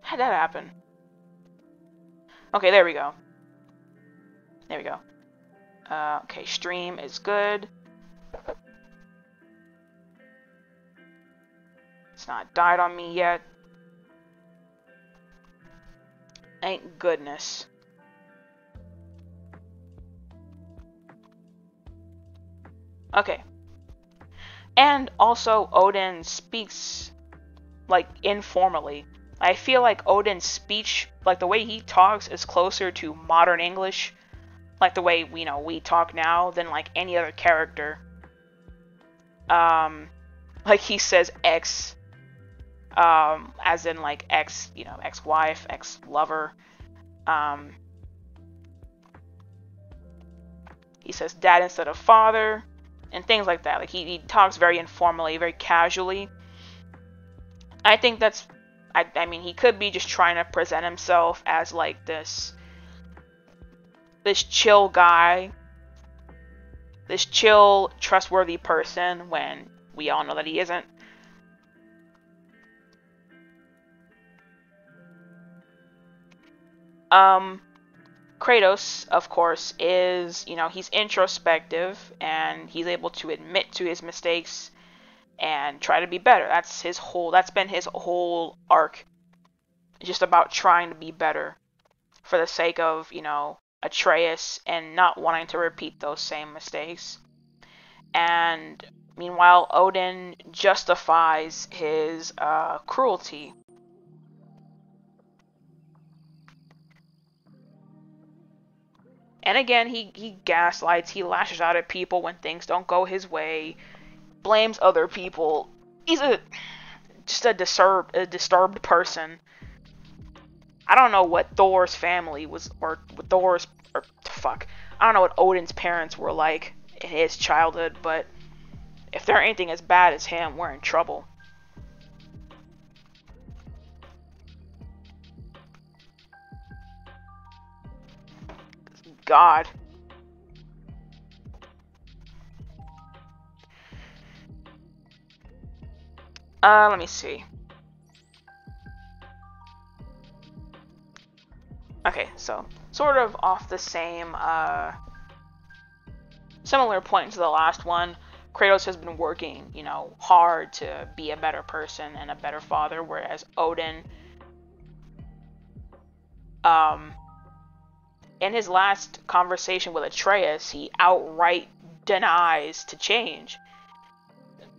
How'd that happen? Okay, there we go. There we go. Okay, stream is good. It's not died on me yet. Thank goodness. Okay. And also, Odin speaks, like, informally. I feel like Odin's speech, like, the way he talks is closer to modern English, like the way, you know, we talk now, than, like, any other character. Like, he says ex, as in, like, ex, you know, ex-wife, ex-lover. He says dad instead of father, and things like that. Like he talks very informally, very casually. I think that's, I mean, he could be just trying to present himself as like this chill guy, this chill, trustworthy person, when we all know that he isn't. Kratos, of course, is, he's introspective and he's able to admit to his mistakes and try to be better. That's been his whole arc. It's just about trying to be better for the sake of, Atreus and not wanting to repeat those same mistakes. And meanwhile, Odin justifies his cruelty. And again, he gaslights, he lashes out at people when things don't go his way, blames other people. He's just a disturbed person. I don't know what Thor's family was, or fuck. I don't know what Odin's parents were like in his childhood, but if they're anything as bad as him, we're in trouble. God. Let me see. Okay, so sort of off the same, similar point to the last one. Kratos has been working, hard to be a better person and a better father, whereas Odin, in his last conversation with Atreus, he outright denies to change.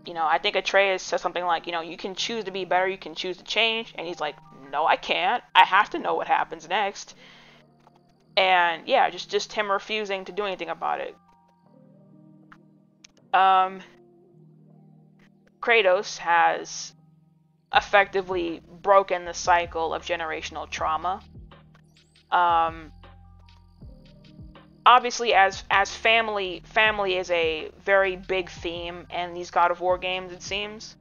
I think Atreus says something like, you can choose to be better, you can choose to change, and he's like, no, I can't. I have to know what happens next. And yeah, just him refusing to do anything about it. Kratos has effectively broken the cycle of generational trauma. Obviously, as family is a very big theme in these God of War games, it seems.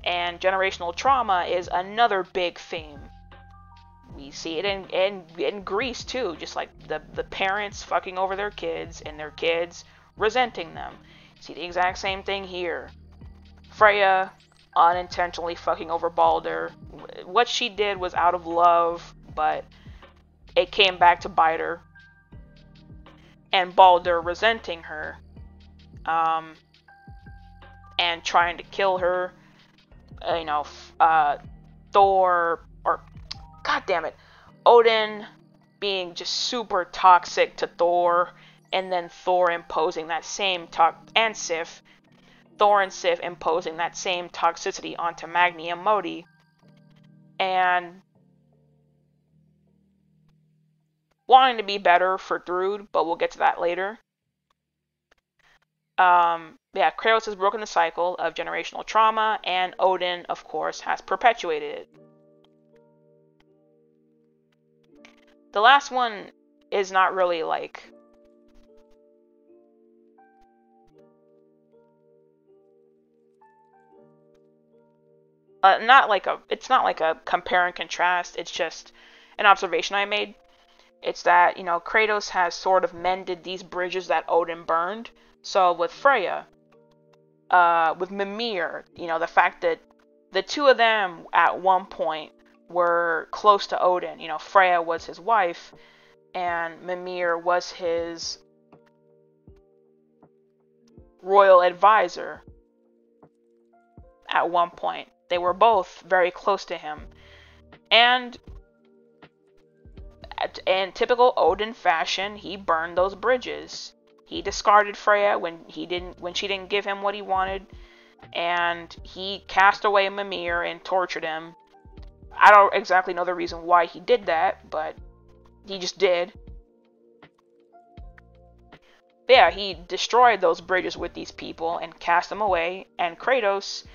And generational trauma is another big theme. We see it in Greece too, just like the parents fucking over their kids and their kids resenting them. See the exact same thing here. Freya unintentionally fucking over Balder. What she did was out of love, but it came back to bite her. And Balder resenting her, and trying to kill her. Thor, or god damn it, Odin being just super toxic to Thor, and then Thor imposing that same and Sif, Thor and Sif imposing that same toxicity onto Magni and Modi, and wanting to be better for Thrud, but we'll get to that later. Yeah, Kratos has broken the cycle of generational trauma, and Odin, of course, has perpetuated it. The last one is not really like... it's not like a compare and contrast, it's just an observation I made. It's that, Kratos has sort of mended these bridges that Odin burned. So with Freya, with Mimir, the fact that the two of them at one point were close to Odin. Freya was his wife, and Mimir was his royal advisor at one point. They were both very close to him. And in typical Odin fashion, he burned those bridges. He discarded Freya when she didn't give him what he wanted, and he cast away Mimir and tortured him. I don't exactly know the reason why he did that, but he just did. But yeah, he destroyed those bridges with these people and cast them away, and Kratos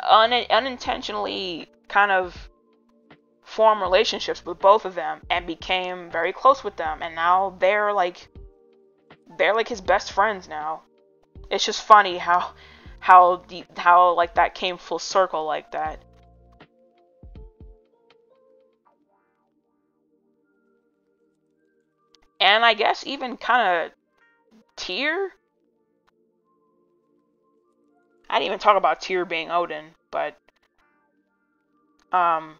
unintentionally kind of formed relationships with both of them and became very close with them, and now they're like his best friends now. It's just funny how like that came full circle like that. And I guess even kind of Tyr. I didn't even talk about Tyr being Odin, um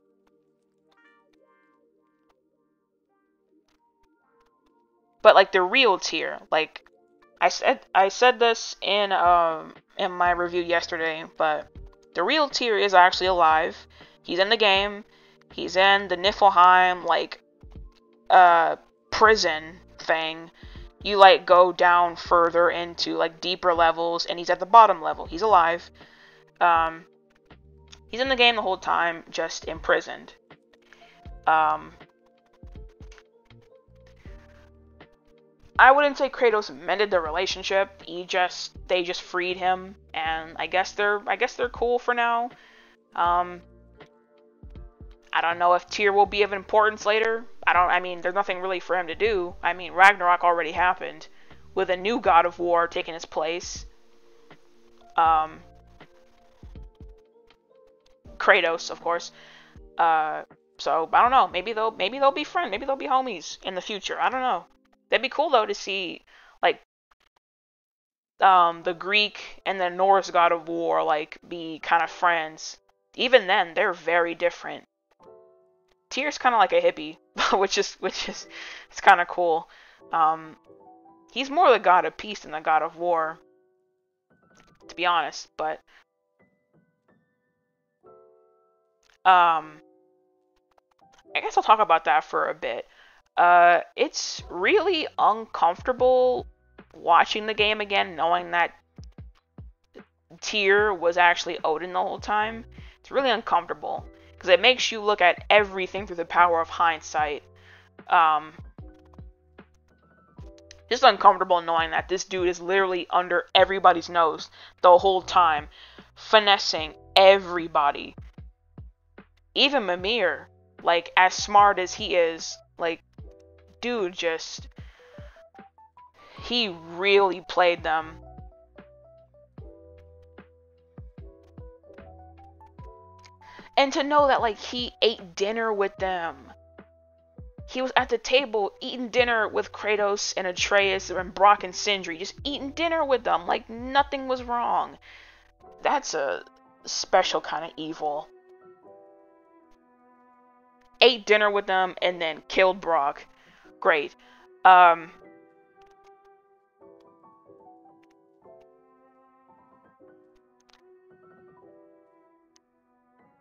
but like the real Tyr, like I said this in my review yesterday, but the real Tyr is actually alive. He's in the game. He's in the Niflheim like uh prison thing. You like go down further into like deeper levels, and he's at the bottom level. He's alive. Um, he's in the game the whole time, just imprisoned. Um, I wouldn't say Kratos mended the relationship. They just freed him, and I guess they're cool for now. Um, I don't know if Tyr will be of importance later. I mean, there's nothing really for him to do. I mean, Ragnarok already happened, with a new god of war taking his place. Um, Kratos, of course. Uh, so I don't know. Maybe they'll be friends. Maybe they'll be homies in the future. I don't know. That'd be cool though to see like the Greek and the Norse god of war like be kind of friends. Even then, they're very different. Tyr's kind of like a hippie, which is it's kind of cool. Um, he's more the god of peace than the god of war, to be honest. But um, I guess I'll talk about that for a bit. It's really uncomfortable watching the game again, knowing that Tyr was actually Odin the whole time. It's really uncomfortable because it makes you look at everything through the power of hindsight. Um, just uncomfortable knowing that this dude is literally under everybody's nose the whole time, finessing everybody. Even Mimir, like as smart as he is, like dude just he really played them. And to know that like he ate dinner with them. He was at the table eating dinner with Kratos and Atreus and Brock and Sindri, just eating dinner with them like nothing was wrong. That's a special kind of evil. Ate dinner with them and then killed Brock. Great. Um,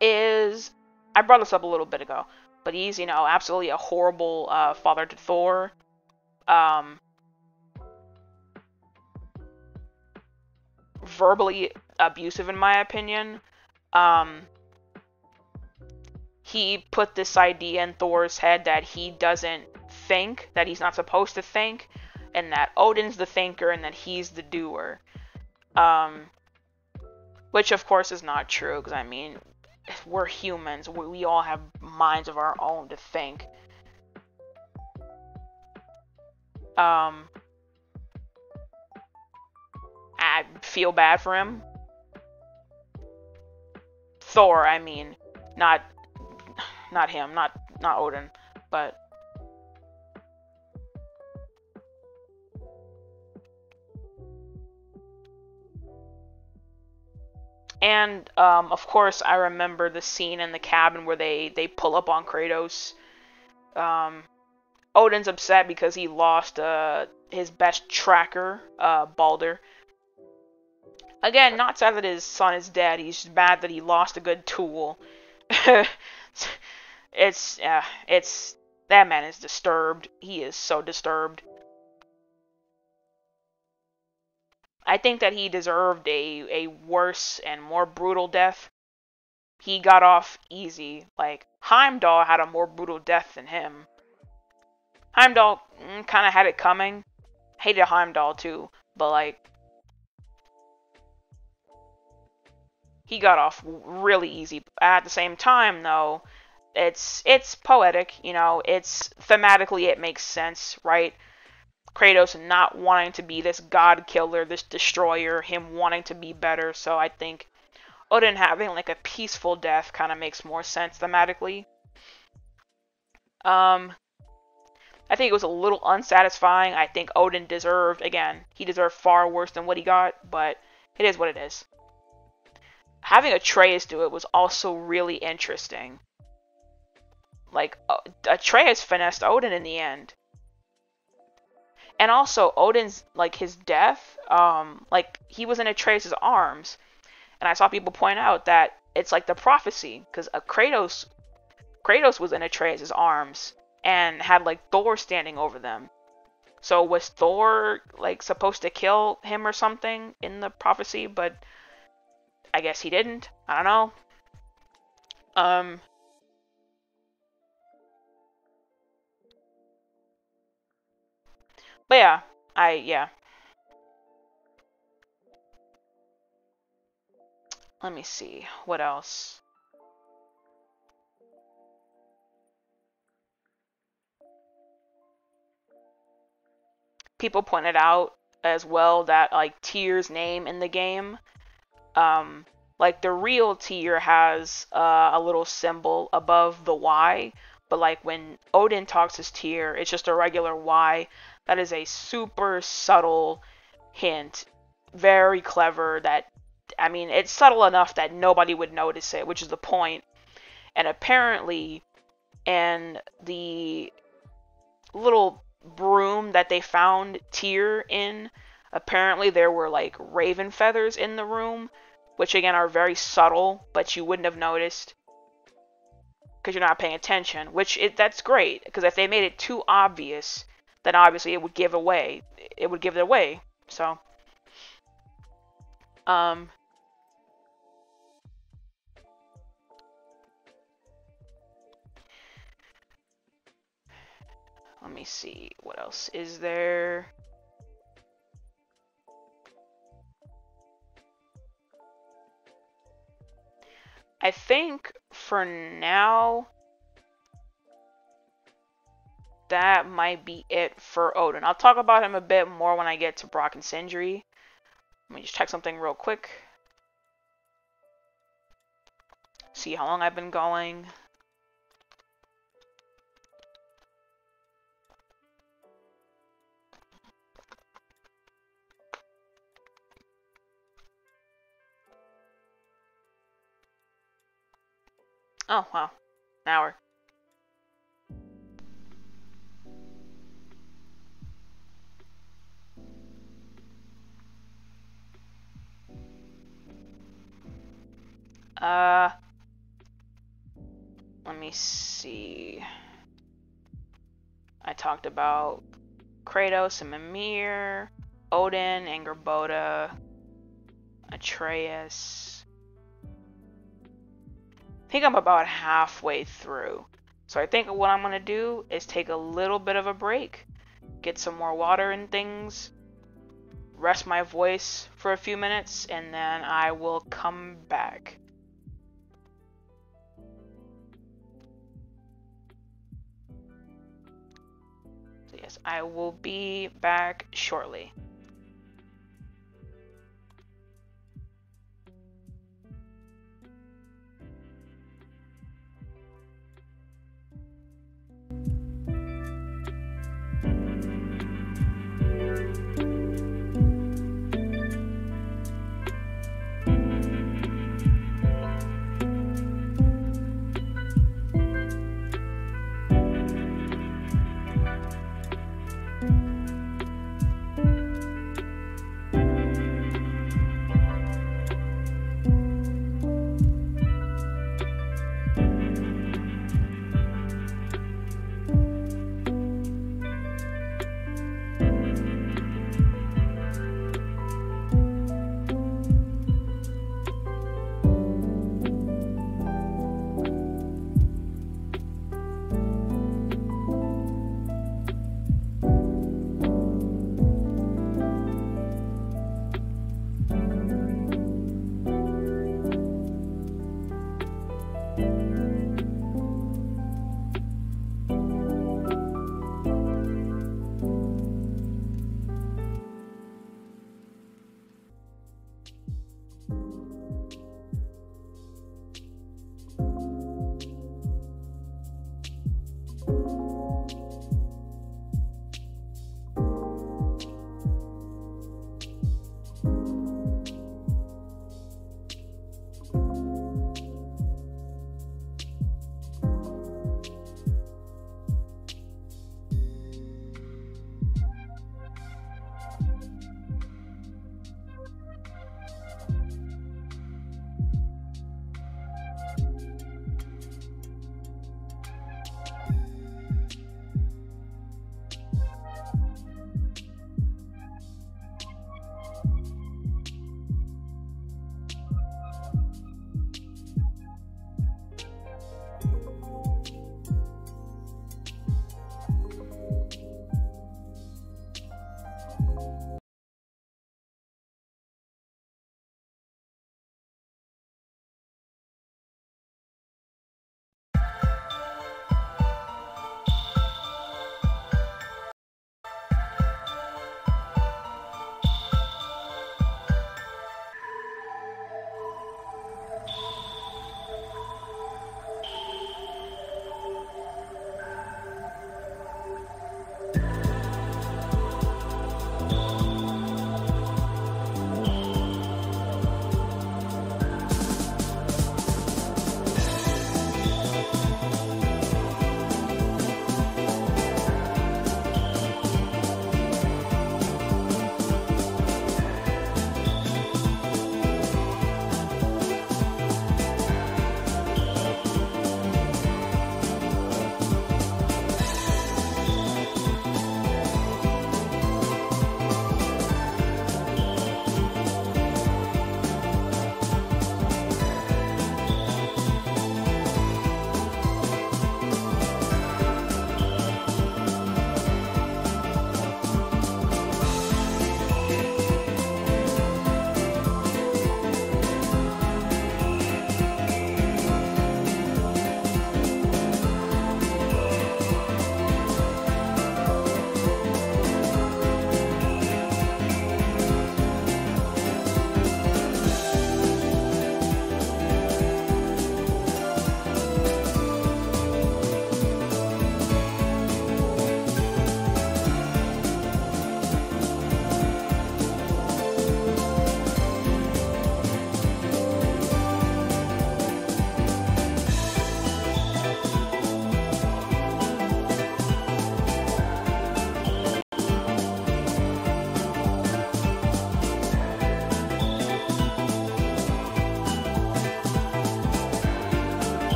is I brought this up a little bit ago, but he's absolutely a horrible father to Thor. Um, Verbally abusive in my opinion. Um, he put this idea in Thor's head that he doesn't think, that he's not supposed to think, and that Odin's the thinker and that he's the doer. Um, which of course is not true, because I mean, we're humans. We all have minds of our own to think. Um, I feel bad for him. Thor, I mean, not him, not Odin, but and of course I remember the scene in the cabin where they pull up on Kratos. Um, Odin's upset because he lost his best tracker, Balder. Again, not sad that his son is dead. He's just mad that he lost a good tool. It's that man is disturbed. He is so disturbed. I think that he deserved a worse and more brutal death. He got off easy. Like Heimdall had a more brutal death than him. Heimdall kind of had it coming. Hated Heimdall too, but like he got off really easy. At the same time, though, it's poetic, you know, it's thematically it makes sense, right? Kratos not wanting to be this god killer, this destroyer, him wanting to be better. So I think Odin having like a peaceful death kind of makes more sense thematically. Um, I think it was a little unsatisfying. I think Odin deserved, again, he deserved far worse than what he got, but it is what it is. Having Atreus do it was also really interesting. Like, Atreus finessed Odin in the end. And also, Odin's, like, his death, like, he was in Atreus' arms. And I saw people point out that it's like the prophecy, because Kratos was in Atreus' arms and had, like, Thor standing over them. So was Thor, like, supposed to kill him or something in the prophecy, but I guess he didn't. I don't know. But yeah, yeah. Let me see. What else? People pointed out as well that, like, Tyr's name in the game, like, the real Tyr has a little symbol above the Y, but, like, when Odin talks as Tyr, it's just a regular Y. That is a super subtle hint. Very clever that, I mean, it's subtle enough that nobody would notice it, which is the point. And apparently, in the little broom that they found Tyr in, apparently there were, like, raven feathers in the room, which again are very subtle, but you wouldn't have noticed because you're not paying attention, that's great, because if they made it too obvious, then obviously it would give it away. So let me see, what else is there? I think for now that might be it for Odin. I'll talk about him a bit more when I get to Brock and Sindri. Let me just check something real quick. See how long I've been going. Oh, wow. An hour. Let me see. I talked about Kratos and Mimir, Odin, Angerboda, Atreus. I think I'm about halfway through. So I think what I'm going to do is take a little bit of a break, get some more water and things, rest my voice for a few minutes, and then I will come back. So yes, I will be back shortly.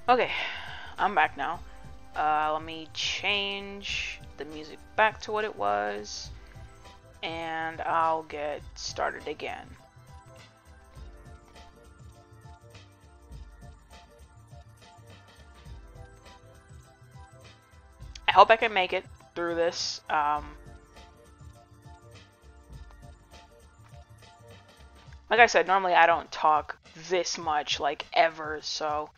Okay, I'm back now. Let me change the music back to what it was, and I'll get started again. I hope I can make it through this. Like I said, normally I don't talk this much, like, ever, so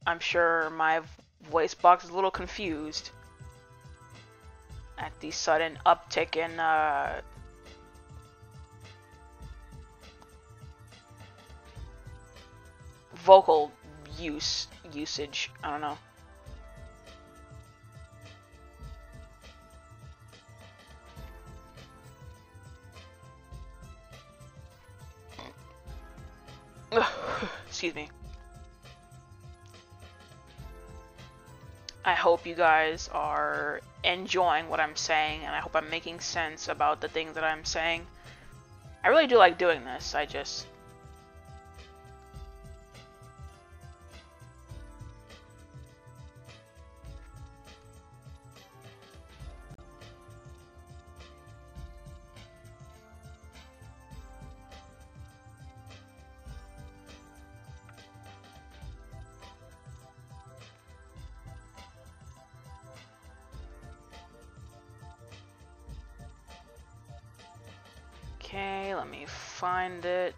I'm sure my voice box is a little confused at the sudden uptick in vocal usage. I don't know. Excuse me. I hope you guys are enjoying what I'm saying, and I hope I'm making sense about the things that I'm saying. I really do like doing this. I just... Okay, let me find it.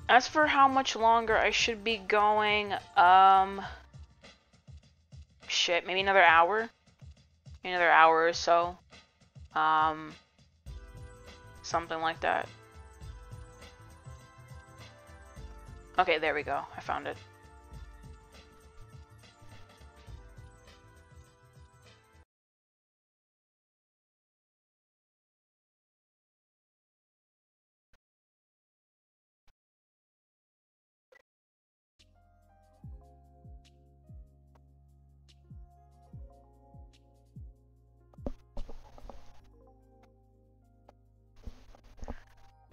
As for how much longer I should be going, shit, maybe another hour? Another hour or so. Something like that. Okay, there we go. I found it.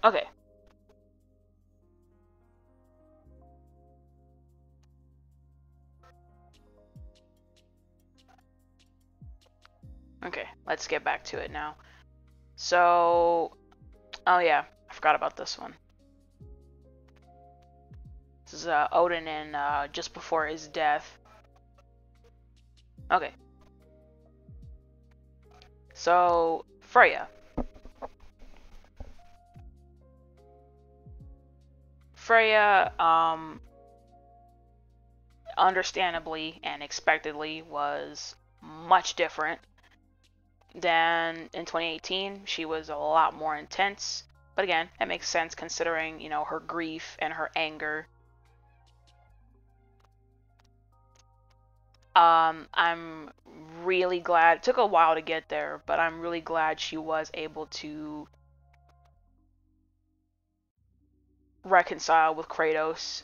Okay. Okay, let's get back to it now. So, oh yeah, I forgot about this one. This is Odin in just before his death. Okay. So, Freya. Freya, understandably and expectedly, was much different than in 2018. She was a lot more intense, but again, it makes sense considering, you know, her grief and her anger. I'm really glad, it took a while to get there, but I'm really glad she was able to reconcile with Kratos.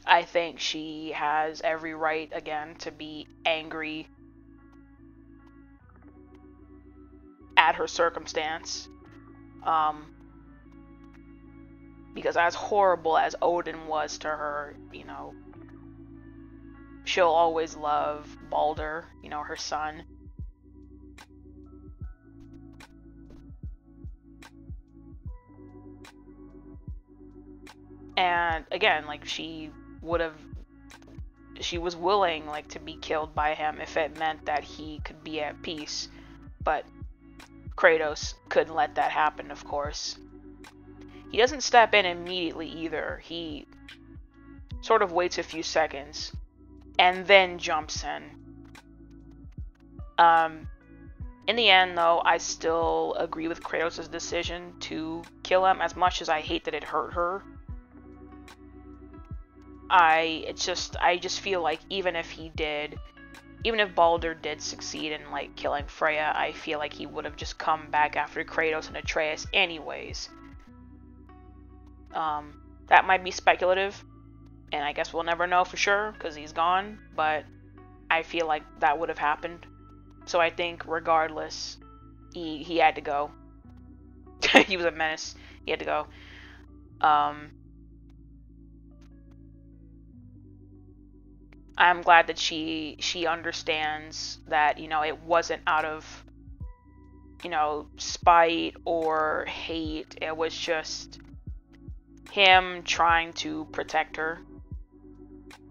I think she has every right, again, to be angry at her circumstance. Because as horrible as Odin was to her, you know, she'll always love Balder, you know, her son. And again, like, she was willing, like, to be killed by him if it meant that he could be at peace. But Kratos couldn't let that happen, of course. He doesn't step in immediately either. He sort of waits a few seconds and then jumps in. In the end, though, I still agree with Kratos' decision to kill him, as much as I hate that it hurt her. I just feel like even if Balder did succeed in, like, killing Freya, I feel like he would have just come back after Kratos and Atreus anyways. That might be speculative, and I guess we'll never know for sure because he's gone, but I feel like that would have happened. So I think regardless, he had to go. He was a menace. He had to go. I'm glad that she understands that, you know, it wasn't out of, you know, spite or hate. It was just him trying to protect her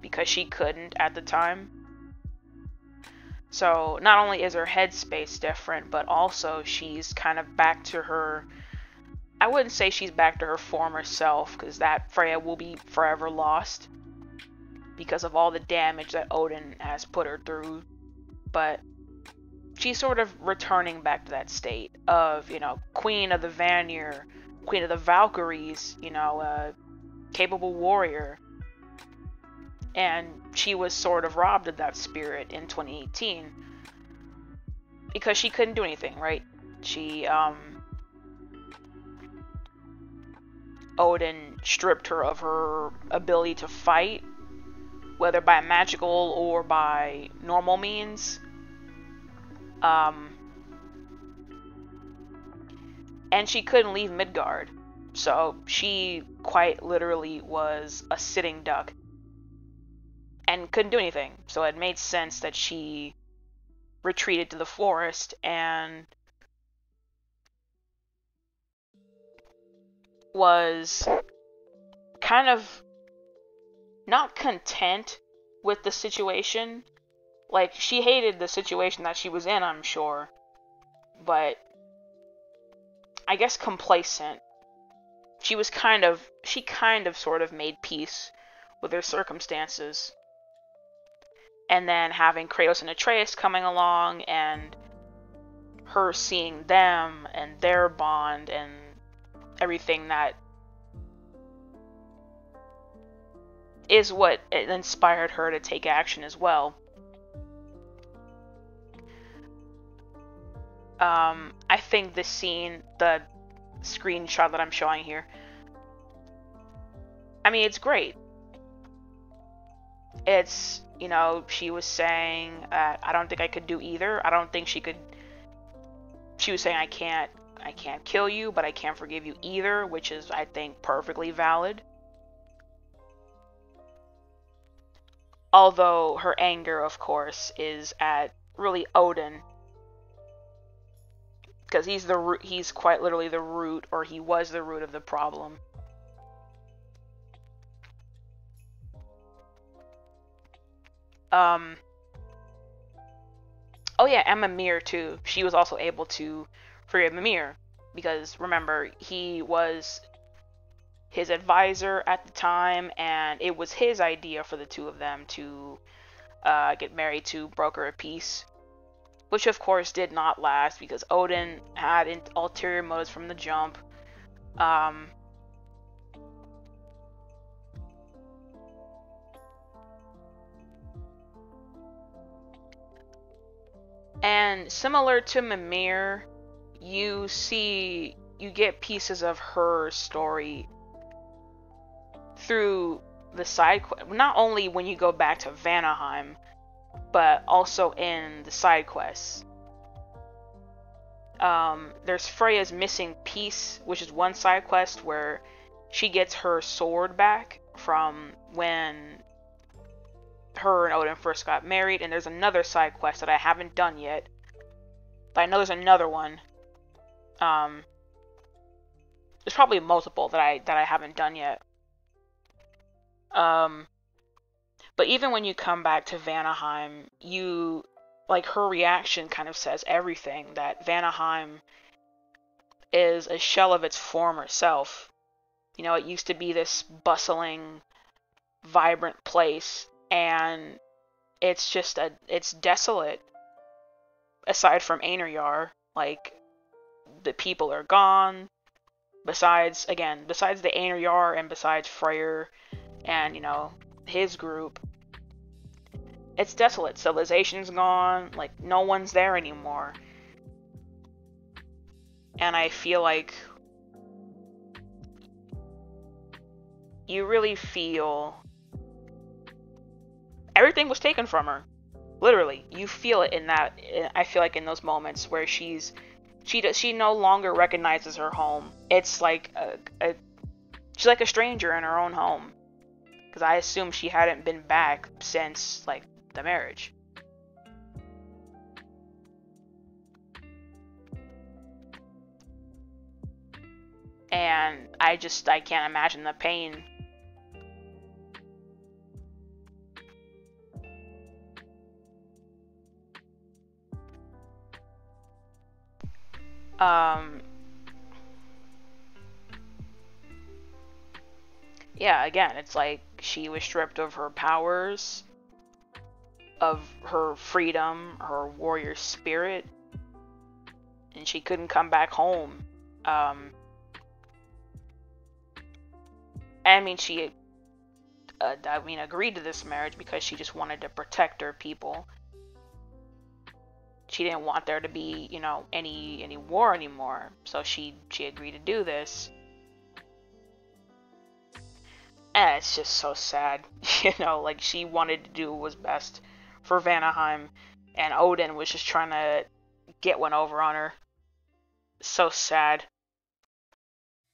because she couldn't at the time. So not only is her headspace different, but also she's kind of back to her, I wouldn't say she's back to her former self, because that Freya will be forever lost because of all the damage that Odin has put her through. But she's sort of returning back to that state of, you know, Queen of the Vanir, Queen of the Valkyries, you know, capable warrior. And she was sort of robbed of that spirit in 2018 because she couldn't do anything, right? She, Odin stripped her of her ability to fight, whether by magical or by normal means. And she couldn't leave Midgard, so she quite literally was a sitting duck and couldn't do anything. So it made sense that she retreated to the forest and was kind of not content with the situation. Like, she hated the situation that she was in, I'm sure, but I guess complacent. She kind of sort of made peace with her circumstances. And then having Kratos and Atreus coming along and her seeing them and their bond and everything that is what inspired her to take action as well. I think this scene, the screenshot that I'm showing here, I mean, it's great. It's, you know, she was saying, I don't think I could do either. I don't think she could. She was saying, I can't kill you, but I can't forgive you either, which is, I think, perfectly valid. Although her anger, of course, is at really Odin, because he's quite literally the root, or he was the root of the problem. Oh yeah, and Mimir too. She was also able to forgive Mimir, because remember, he was his advisor at the time, and it was his idea for the two of them to get married to broker a peace. Which of course did not last, because Odin had ulterior motives from the jump. And similar to Mimir, you get pieces of her story through the side quest. Not only when you go back to Vanaheim, but also in the side quests. There's Freya's missing piece, which is one side quest where she gets her sword back from when her and Odin first got married, and there's another side quest that I haven't done yet, but I know there's another one. There's probably multiple that I haven't done yet. But even when you come back to Vanaheim, her reaction kind of says everything, that Vanaheim is a shell of its former self. You know, it used to be this bustling, vibrant place, and it's desolate. Aside from Einarjar, like, the people are gone. Besides the Einarjar and besides Freyr and, you know, his group, it's desolate. Civilization's gone, like, no one's there anymore. And I feel like you really feel everything was taken from her. Literally, you feel it in that. I feel like in those moments where she's She no longer recognizes her home. It's like she's like a stranger in her own home. Because I assume she hadn't been back since, like, the marriage. And I can't imagine the pain. Yeah, again, it's like she was stripped of her powers, of her freedom, her warrior spirit, and she couldn't come back home. I mean, she, agreed to this marriage because she just wanted to protect her people. She didn't want there to be, any war anymore. So she agreed to do this. And it's just so sad, like she wanted to do what was best for Vanaheim, and Odin was just trying to get one over on her. So sad.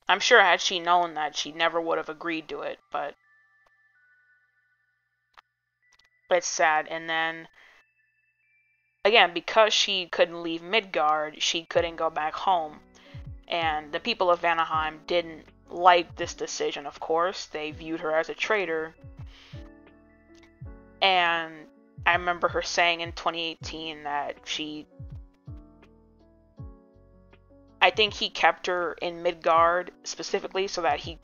I'm sure had she known that, she never would have agreed to it, but it's sad. And then, again, because she couldn't leave Midgard, she couldn't go back home. And the people of Vanaheim didn't like this decision, of course. They viewed her as a traitor. And I remember her saying in 2018 that I think he kept her in Midgard specifically so that she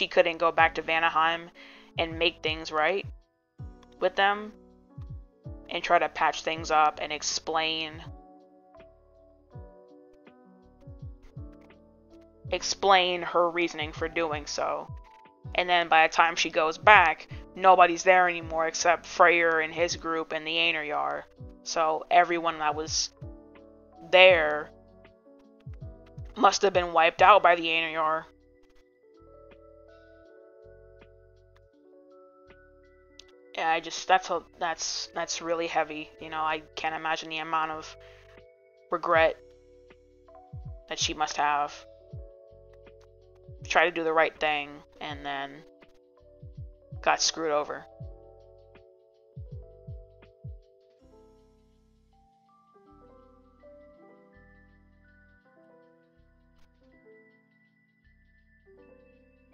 couldn't go back to Vanaheim and make things right with them and try to patch things up and explain her reasoning for doing so. And then by the time she goes back, nobody's there anymore except Freyr and his group and the Einherjar. So everyone that was there must have been wiped out by the Einherjar. Yeah, that's really heavy. I can't imagine the amount of regret that she must have. Tried to do the right thing and then got screwed over.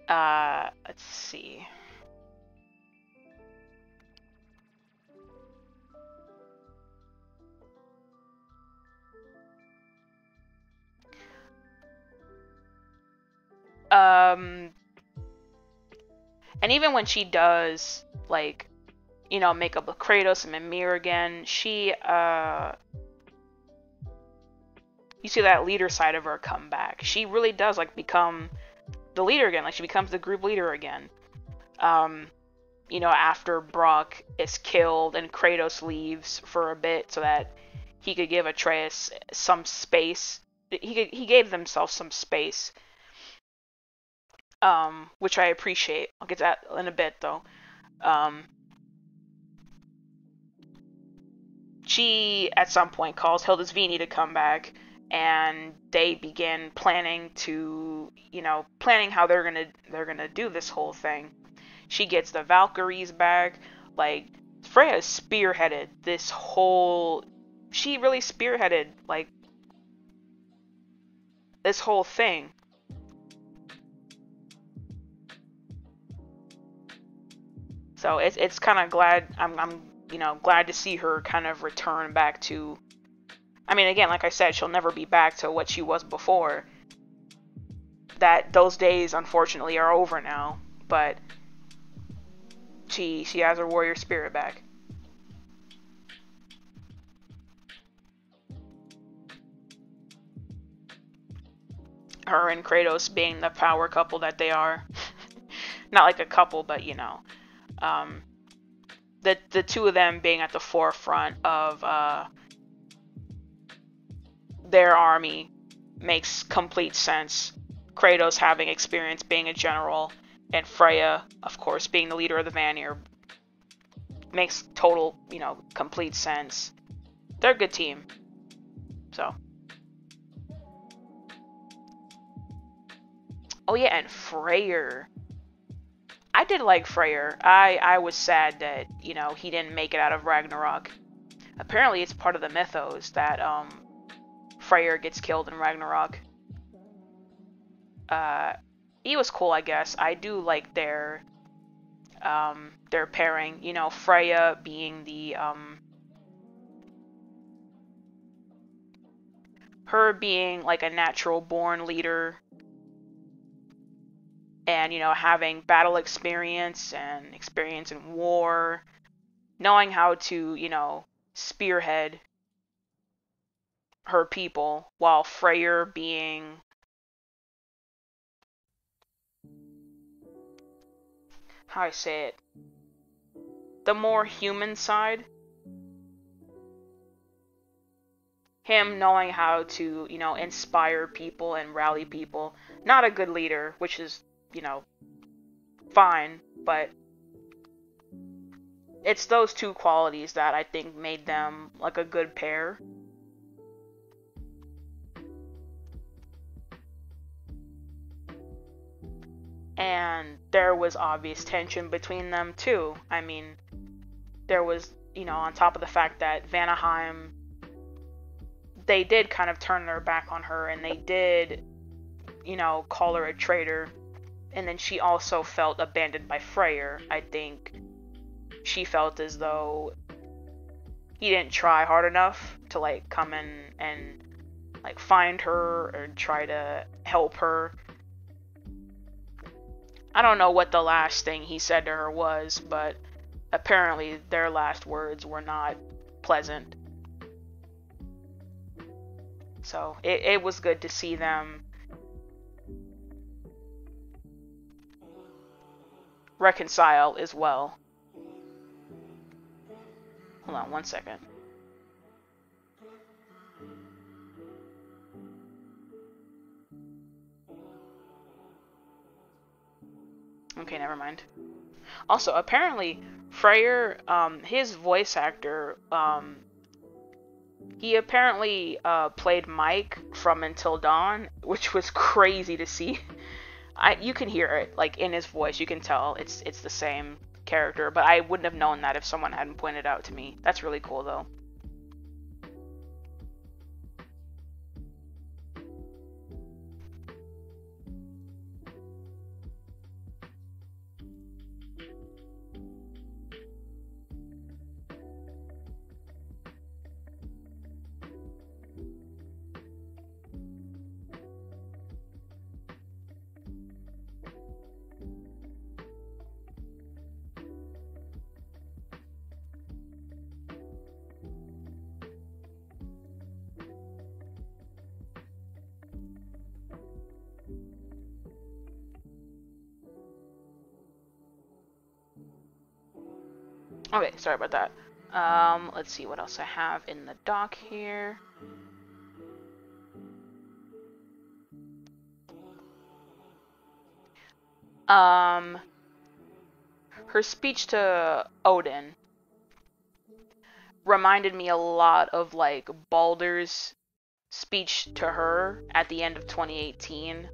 Let's see. And even when she does, like, make up with Kratos and Mimir again, she, you see that leader side of her come back. She really does, like, become the leader again. Like, she becomes the group leader again. After Brock is killed and Kratos leaves for a bit so that he could give Atreus some space. He gave themselves some space. Which I appreciate. I'll get to that in a bit, though. She, at some point, calls Hildisvini to come back, and they begin planning how they're gonna do this whole thing. She gets the Valkyries back. Like, Freya spearheaded this whole... She really spearheaded, like, this whole thing. So it's kind of glad I'm glad to see her kind of return back to. I mean, again, like I said, she'll never be back to what she was before. Those days, unfortunately, are over now. But she has her warrior spirit back. Her and Kratos being the power couple that they are. Not like a couple, but the two of them being at the forefront of their army makes complete sense. Kratos having experience being a general, and Freya, of course, being the leader of the Vanir, makes total, complete sense. They're a good team. So. Oh yeah, and Freyr. I did like Freyr. I was sad that, you know, he didn't make it out of Ragnarok. Apparently it's part of the mythos that Freyr gets killed in Ragnarok. He was cool, I guess. I do like their pairing, you know, Freya being the her being like a natural born leader, and, you know, having battle experience and experience in war, knowing how to, you know, spearhead her people, while Freyr being, how I say it, the more human side. Him knowing how to, you know, inspire people and rally people. Not a good leader, which is, you know, fine, but it's those two qualities that I think made them like a good pair. And there was obvious tension between them too. I mean, there was, you know, on top of the fact that Vanaheim, they did kind of turn their back on her, and they did, you know, call her a traitor. And then she also felt abandoned by Freyr. I think she felt as though he didn't try hard enough to, like, come in and, like, find her or try to help her. I don't know what the last thing he said to her was, but apparently their last words were not pleasant. So it was good to see them reconcile as well. Hold on one second. Okay, never mind. Also, apparently, Freyr, his voice actor, he apparently played Mike from Until Dawn, which was crazy to see. You can hear it, like, in his voice. You can tell it's the same character, but I wouldn't have known that if someone hadn't pointed it out to me. That's really cool, though. Okay, sorry about that. Let's see what else I have in the doc here. Her speech to Odin reminded me a lot of, like, Baldur's speech to her at the end of 2018.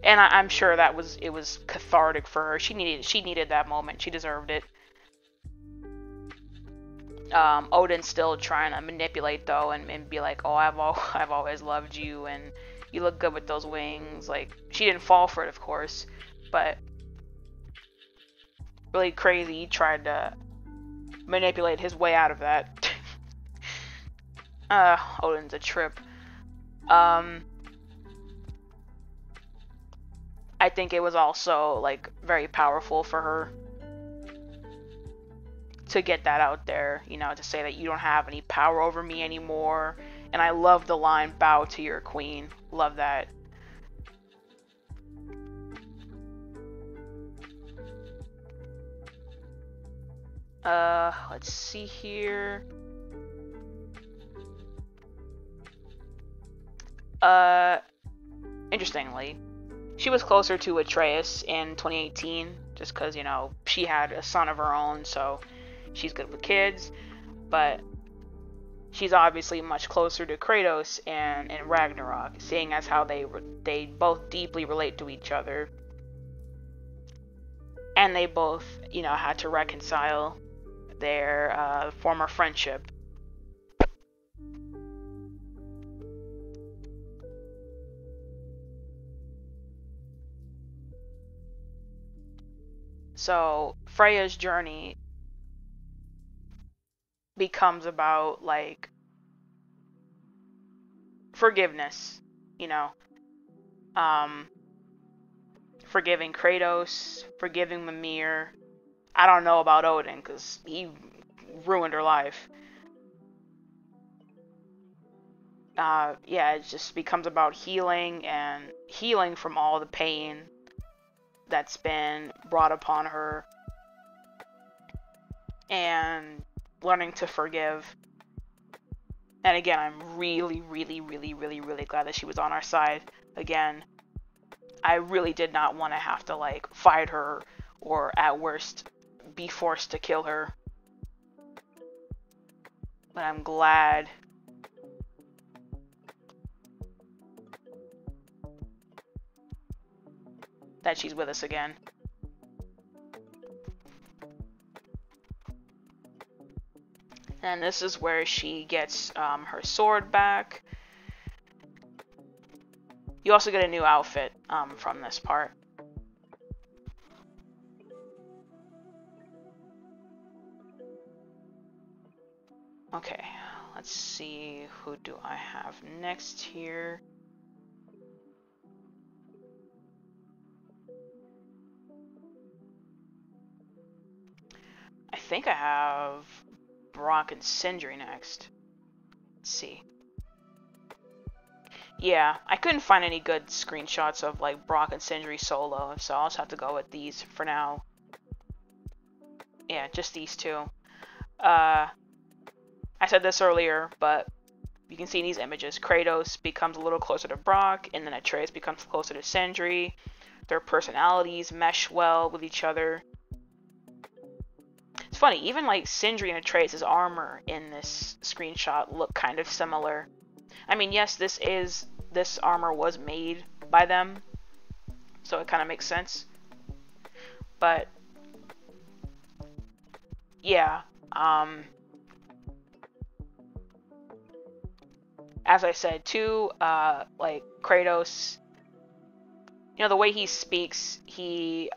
And I'm sure it was cathartic for her. She needed that moment. She deserved it. Odin's still trying to manipulate, though, and be like, oh, I've always loved you, and you look good with those wings. Like, she didn't fall for it, of course, but really crazy. He tried to manipulate his way out of that. Odin's a trip. I think it was also, like, very powerful for her to get that out there, you know, to say that you don't have any power over me anymore. And I love the line, bow to your queen. Love that. Let's see here. Interestingly, she was closer to Atreus in 2018, just because, you know, she had a son of her own, so she's good with kids. But she's obviously much closer to Kratos and Ragnarok, seeing as how they both deeply relate to each other, and they both, you know, had to reconcile their former friendship. So Freya's journey becomes about like forgiveness, you know, um, forgiving Kratos, forgiving Mimir. I don't know about Odin because he ruined her life. Yeah, it just becomes about healing and healing from all the pain that's been brought upon her and learning to forgive. And again, I'm really, really, really, really, really glad that she was on our side. Again, I really did not want to have to like fight her or at worst be forced to kill her. But I'm glad that she's with us again. And this is where she gets her sword back. You also get a new outfit from this part. Okay, let's see, who do I have next here? I think I have Brock and Sindri next. Let's see. Yeah, I couldn't find any good screenshots of like Brock and Sindri solo, so I'll just have to go with these for now. Yeah, just these two. I said this earlier, but you can see in these images, Kratos becomes a little closer to Brock, and then Atreus becomes closer to Sindri. Their personalities mesh well with each other. It's funny, even like Sindri and Atreus' armor in this screenshot look kind of similar. I mean, yes, this armor was made by them, so it kind of makes sense. But yeah, as I said too, like Kratos, you know, the way he speaks, he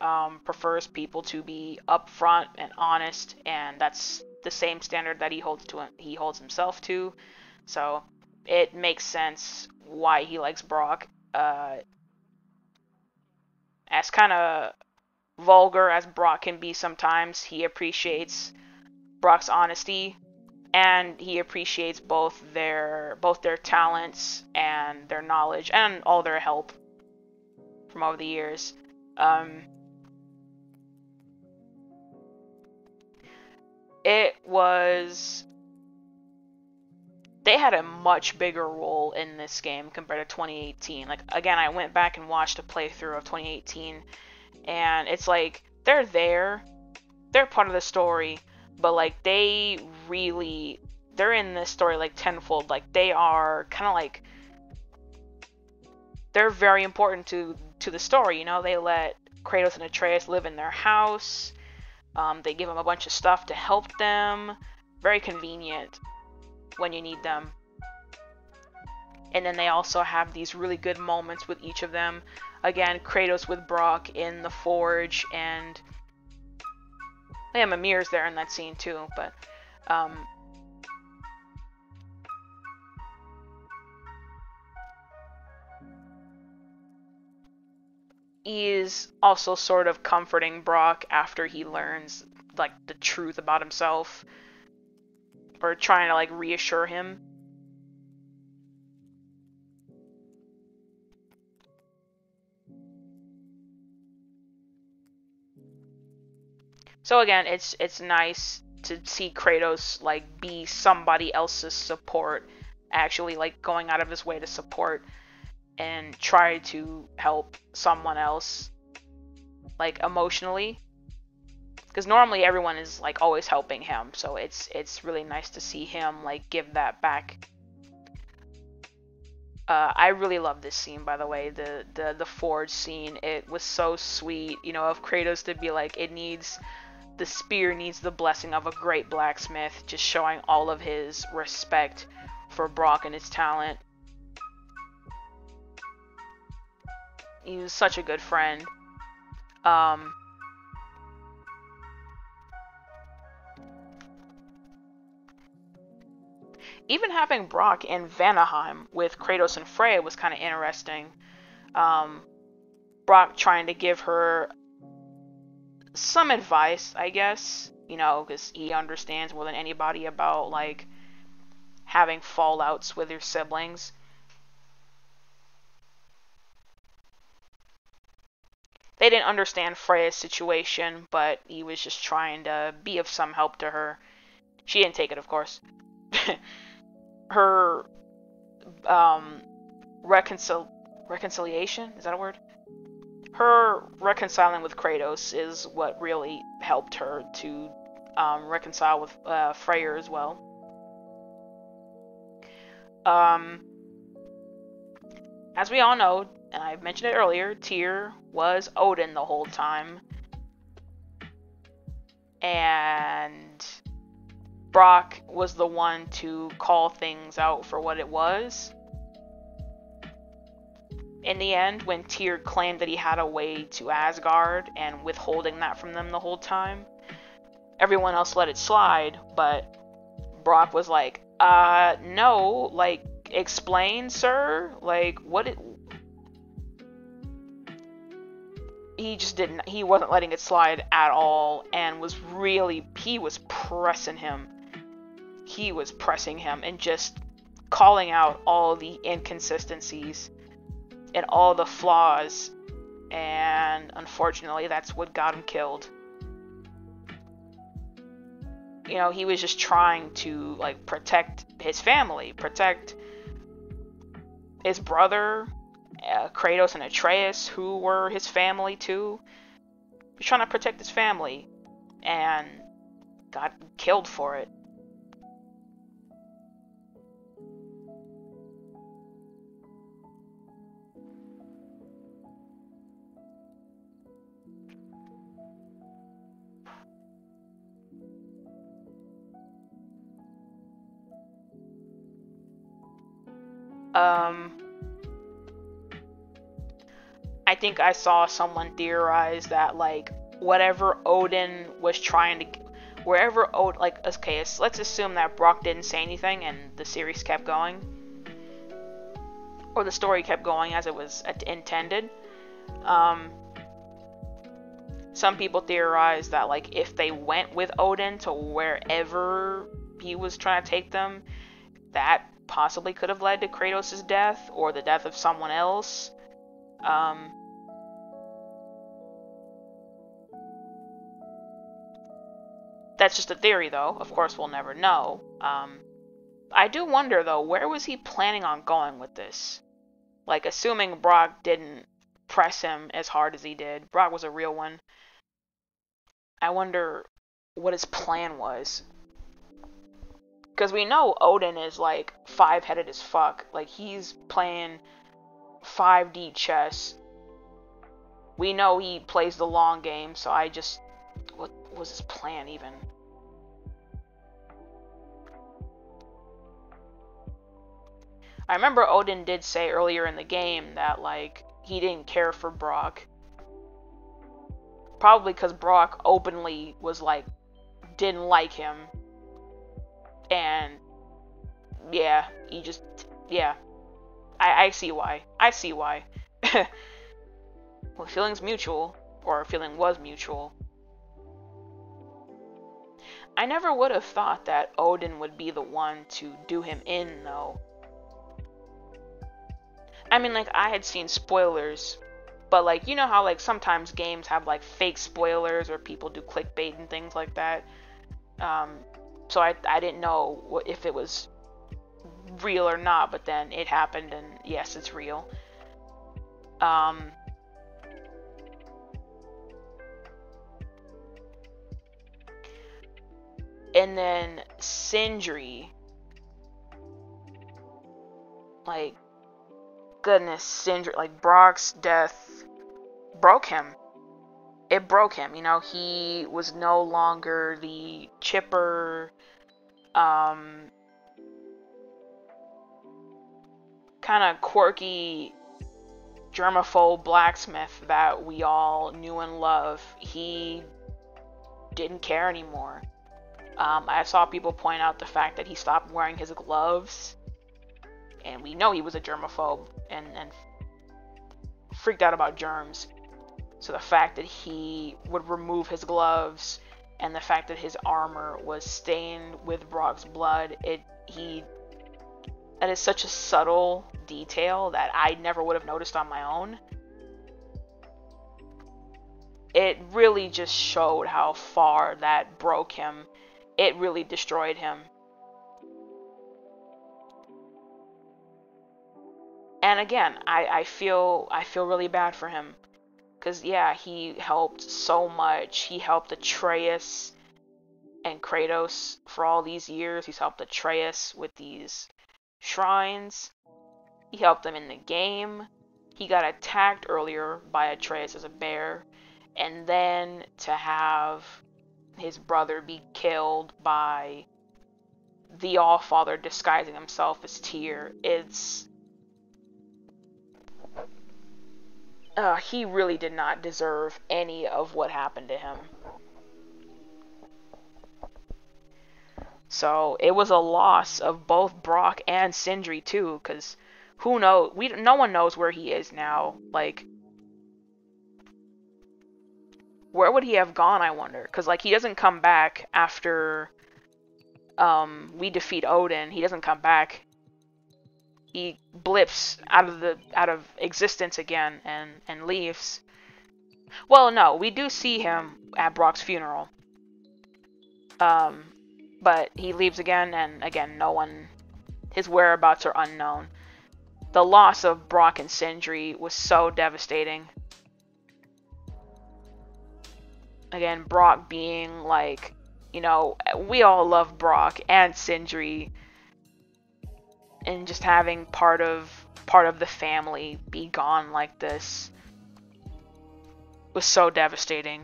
prefers people to be upfront and honest, and that's the same standard that he holds himself to. So it makes sense why he likes Brock. As kind of vulgar as Brock can be sometimes, he appreciates Brock's honesty, and he appreciates both their talents and their knowledge and all their help from over the years. They had a much bigger role in this game compared to 2018. Like, again, I went back and watched a playthrough of 2018, and it's like they're part of the story, but like they're in this story like tenfold. Like, they are kind of like, they're very important to the story, you know. They let Kratos and Atreus live in their house. They give them a bunch of stuff to help them. Very convenient when you need them. And then they also have these really good moments with each of them. Again, Kratos with Brock in the forge, and yeah, Mimir's there in that scene too, but he's also sort of comforting Brock after he learns like the truth about himself, or trying to like reassure him. So again, it's nice to see Kratos like be somebody else's support, actually like going out of his way to support and try to help someone else, like emotionally. because normally everyone is like always helping him, so it's really nice to see him like give that back. I really love this scene, by the way, the forge scene. It was so sweet, you know, of Kratos to be like, the spear needs the blessing of a great blacksmith, just showing all of his respect for Brock and his talent. He was such a good friend. Even having Brock in Vanaheim with Kratos and Freya was kind of interesting. Brock trying to give her some advice, I guess, you know, because he understands more than anybody about, like, having fallouts with your siblings. They didn't understand Freya's situation, but he was just trying to be of some help to her. She didn't take it, of course. Her reconciliation, is that a word? Her reconciling with Kratos is what really helped her to reconcile with Freya as well. As we all know, and I mentioned it earlier, Tyr was Odin the whole time. And Brock was the one to call things out for what it was. In the end, when Tyr claimed that he had a way to Asgard and withholding that from them the whole time, everyone else let it slide, but Brock was like, no, like, explain, sir? Like, he just didn't, he wasn't letting it slide at all, and he was pressing him. He was pressing him and just calling out all the inconsistencies and all the flaws, and unfortunately that's what got him killed. You know, he was just trying to, like, protect his family, protect his brother, Kratos and Atreus, who were his family too. He was trying to protect his family, and got killed for it. I think I saw someone theorize that, like, whatever Odin was trying to, wherever Odin, like, okay, let's assume that Brock didn't say anything and the series kept going, or the story kept going as it was intended. Some people theorize that, like, if they went with Odin to wherever he was trying to take them, that possibly could have led to Kratos' death, or the death of someone else. That's just a theory, though. Of course, we'll never know. I do wonder, though, where was he planning on going with this? Like, assuming Brock didn't press him as hard as he did. Brock was a real one. I wonder what his plan was. Because we know Odin is, like, 5-headed as fuck. Like, he's playing 5D chess. We know he plays the long game, so what was his plan, even? I remember Odin did say earlier in the game that, like, he didn't care for Brock. Probably because Brock openly was, like, didn't like him. And, yeah, he just, yeah. I see why. I see why. Well, feeling's mutual, or feeling was mutual. I never would have thought that Odin would be the one to do him in, though. I mean, like, I had seen spoilers, but, like, you know how, like, sometimes games have, like, fake spoilers, or people do clickbait and things like that. So I didn't know if it was real or not, but then it happened, and yes, it's real. And then Sindri, like, goodness, Sindri, like, Brock's death broke him. It broke him, you know, he was no longer the chipper, kind of quirky, germaphobe blacksmith that we all knew and loved. He didn't care anymore. I saw people point out the fact that he stopped wearing his gloves, and we know he was a germaphobe and freaked out about germs. So the fact that he would remove his gloves and the fact that his armor was stained with Brock's blood, that is such a subtle detail that I never would have noticed on my own. It really just showed how far that broke him. It really destroyed him. And again, I feel really bad for him. Because, yeah, he helped so much. He helped Atreus and Kratos for all these years. He's helped Atreus with these shrines. He helped them in the game. He got attacked earlier by Atreus as a bear. And then to have his brother be killed by the Allfather disguising himself as Tyr, he really did not deserve any of what happened to him. So it was a loss of both Brock and Sindri too, because who knows? No one knows where he is now. Like, where would he have gone, I wonder? Because, like, he doesn't come back after we defeat Odin. He doesn't come back. He blips out of existence again and leaves. Well, no, we do see him at Brock's funeral. But he leaves again, and again, his whereabouts are unknown. The loss of Brock and Sindri was so devastating. Again, Brock being, like, you know, we all love Brock and Sindri, and just having part of the family be gone like this was so devastating.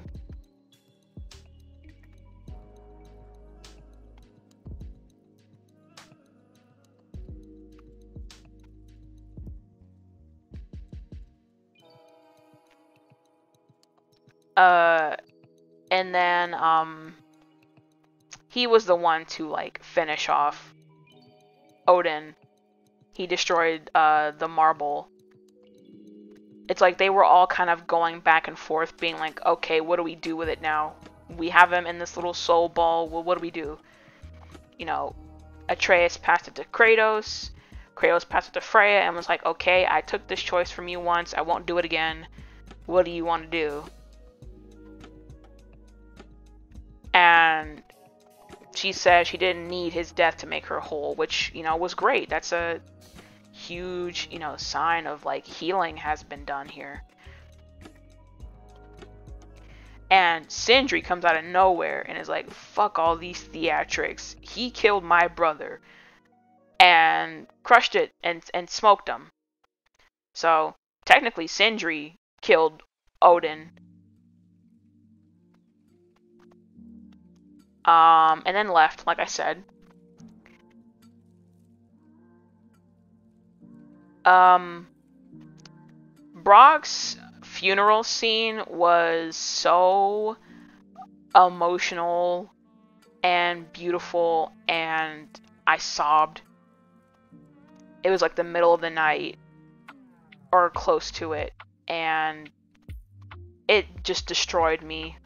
And then he was the one to, like, finish off Odin. He destroyed the marble. It's like they were all kind of going back and forth, being like, okay, what do we do with it now? We have him in this little soul ball, well, what do we do? You know, Atreus passed it to Kratos. Kratos passed it to Freya and was like, okay, I took this choice from you once, I won't do it again. What do you want to do? And she said she didn't need his death to make her whole, which, you know, was great. That's a huge, you know, sign of, like, healing has been done here. And Sindri comes out of nowhere and is like, fuck all these theatrics. He killed my brother and crushed it and smoked him. So technically Sindri killed Odin. And then left, like I said. Brock's funeral scene was so emotional and beautiful, and I sobbed. It was like the middle of the night, or close to it, and it just destroyed me.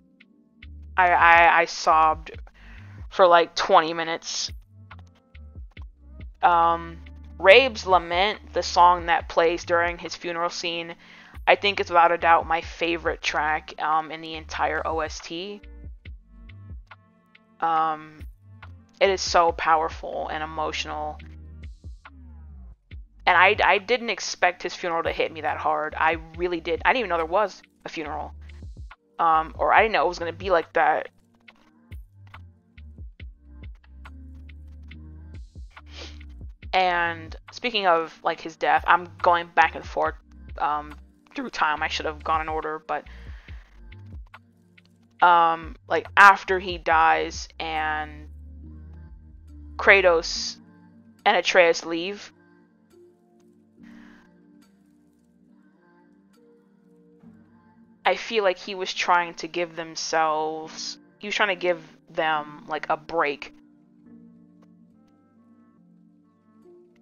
I sobbed for like 20 minutes. Rabe's Lament, the song that plays during his funeral scene, I think is without a doubt my favorite track in the entire OST. It is so powerful and emotional. And I didn't expect his funeral to hit me that hard. I really did. I didn't even know there was a funeral. Or I didn't know it was going to be like that. And speaking of like his death, I'm going back and forth through time. I should have gone in order, but like after he dies and Kratos and Atreus leave, I feel like he was trying to give them like a break.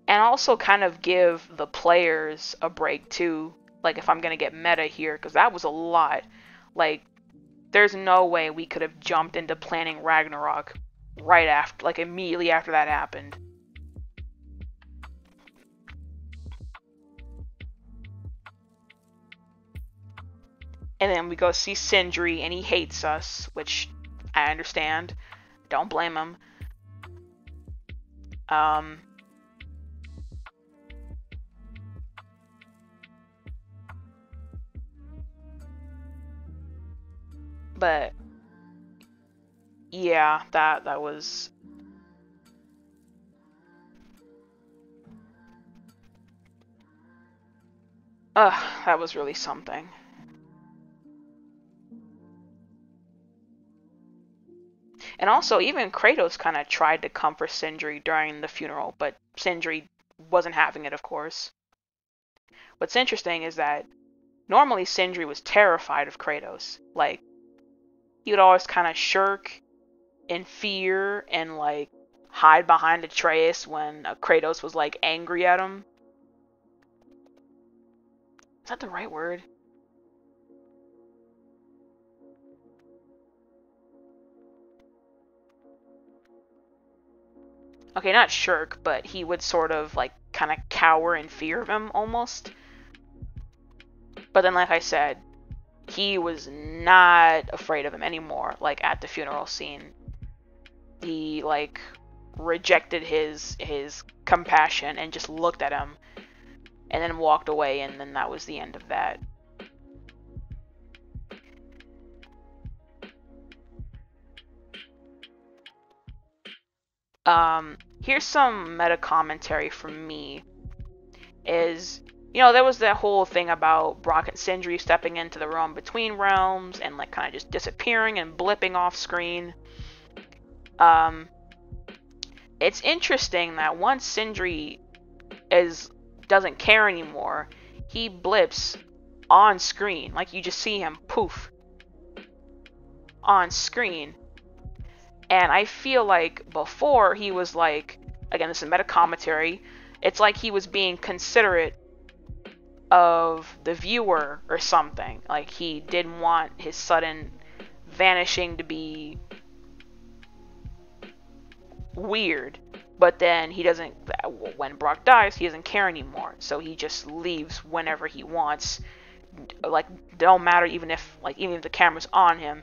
And also kind of give the players a break too. Like if I'm gonna get meta here, because that was a lot. Like there's no way we could have jumped into planning Ragnarok right after, like immediately after that happened. And then we go see Sindri and he hates us, which I understand. Don't blame him. But yeah, that was that was really something. And also, even Kratos kind of tried to comfort Sindri during the funeral, but Sindri wasn't having it, of course. What's interesting is that normally Sindri was terrified of Kratos. Like, he would always kind of shirk in fear and, like, hide behind Atreus when Kratos was, like, angry at him. Is that the right word? Okay, not shirk, but he would sort of, like, kind of cower in fear of him, almost. But then, like I said, he was not afraid of him anymore, like, at the funeral scene. He, like, rejected his compassion and just looked at him and then walked away, and then that was the end of that. Here's some meta commentary from me. Is, you know, there was that whole thing about Brock and Sindri stepping into the realm between realms and like kind of just disappearing and blipping off screen. It's interesting that once Sindri doesn't care anymore, he blips on screen. Like you just see him poof on screen. And I feel like before he was like, again, this is meta commentary, it's like he was being considerate of the viewer or something. Like he didn't want his sudden vanishing to be weird. But then he doesn't, when Brock dies, he doesn't care anymore. So he just leaves whenever he wants. Like, it don't matter even if the camera's on him,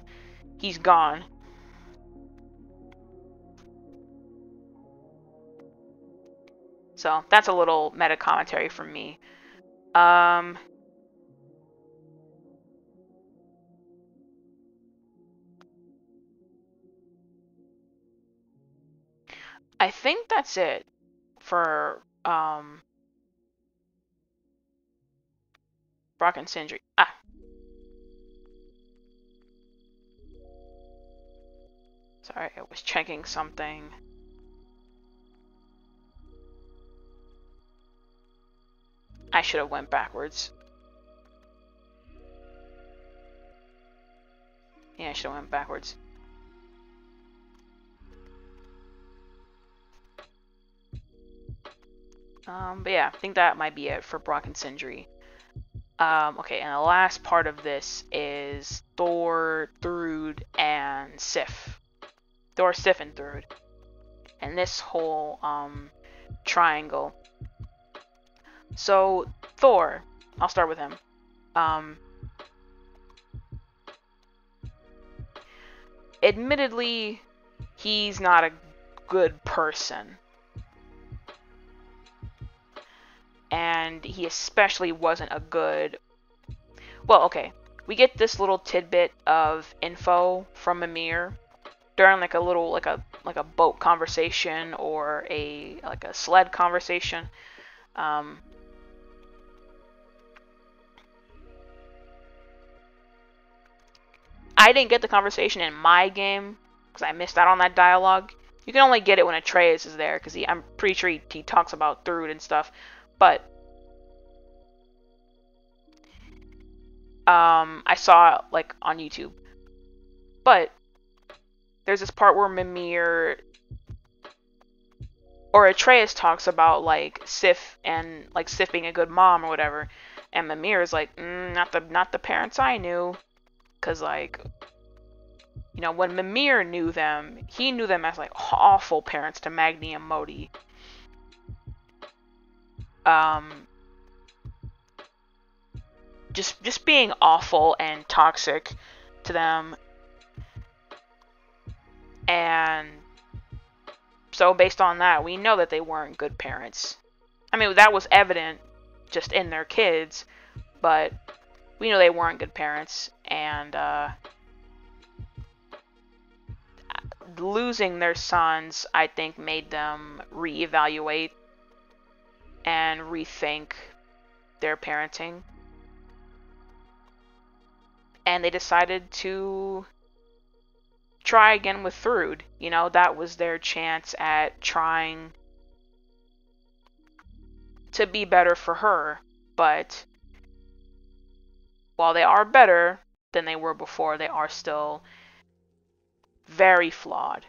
he's gone. So that's a little meta commentary from me. I think that's it for Brock and Sindri. Sorry, I was checking something. I should have went backwards. Yeah, I should have went backwards. But yeah, I think that might be it for Brock and Sindri. Okay, and the last part of this is Thor, Thrud, and Sif. Thor, Sif, and Thrud. And this whole triangle. So Thor, I'll start with him. Admittedly, he's not a good person. And he especially wasn't a good... Well, okay. We get this little tidbit of info from Mimir during like a little like a boat conversation or a sled conversation. Um, I didn't get the conversation in my game because I missed out on that dialogue. You can only get it when Atreus is there because I'm pretty sure he talks about Thrud and stuff. But I saw it like on YouTube. But there's this part where Mimir or Atreus talks about like Sif and like Sif being a good mom or whatever, and Mimir is like, not the parents I knew, because like, you know, when Mimir knew them, he knew them as like awful parents to Magni and Modi. Just being awful and toxic to them. And so based on that, we know that they weren't good parents. I mean, that was evident just in their kids, but we know they weren't good parents, and losing their sons, I think, made them reevaluate and rethink their parenting. And they decided to try again with Thrud. You know, that was their chance at trying to be better for her. But while they are better than they were before, they are still very flawed.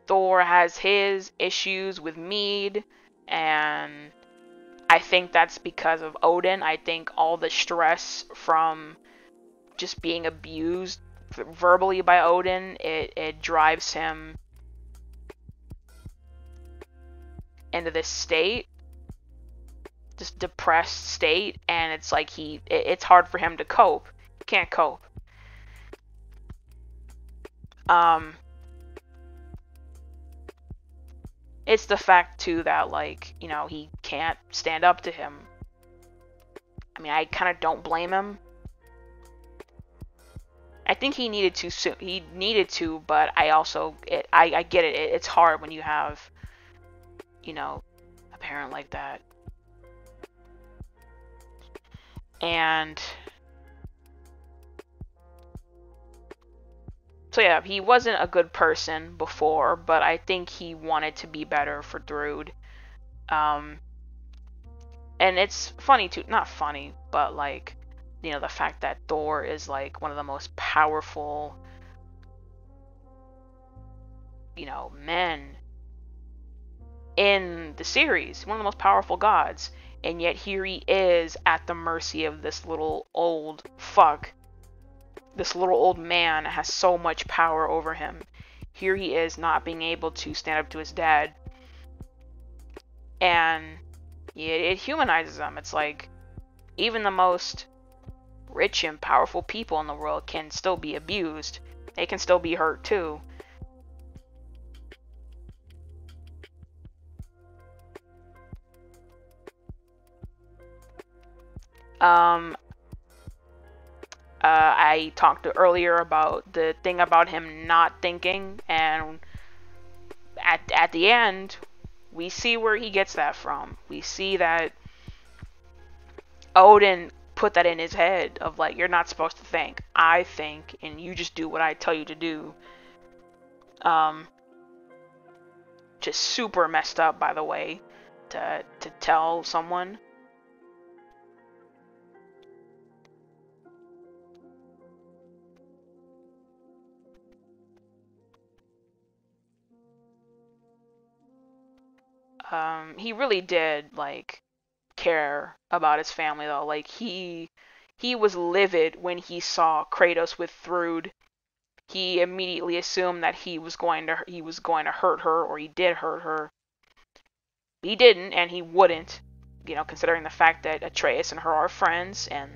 Thor has his issues with Mead, and I think that's because of Odin. I think all the stress from just being abused verbally by Odin, it drives him into this state, this depressed state, and it's like it's hard for him to cope. He can't cope. It's the fact too that, like, you know, he can't stand up to him. I mean, I kind of don't blame him. I think he needed to soon. He needed to, but I also I get it. It's hard when you have, you know, a parent like that. And so yeah, he wasn't a good person before, but I think he wanted to be better for Thrud. And it's funny too, not funny, but like, you know, the fact that Thor is like one of the most powerful, you know, men in the series, one of the most powerful gods, and yet here he is at the mercy of this little old fuck. This little old man has so much power over him. Here he is not being able to stand up to his dad. And it humanizes him. It's like, even the most rich and powerful people in the world can still be abused. They can still be hurt too. I talked earlier about the thing about him not thinking, and at the end, we see where he gets that from. We see that Odin put that in his head of like, you're not supposed to think. I think, and you just do what I tell you to do. Just super messed up, by the way, to tell someone. He really did, like, care about his family, though. Like, he was livid when he saw Kratos with Thrud. He immediately assumed that he was going to hurt her, or he did hurt her. He didn't, and he wouldn't, you know, considering the fact that Atreus and her are friends, and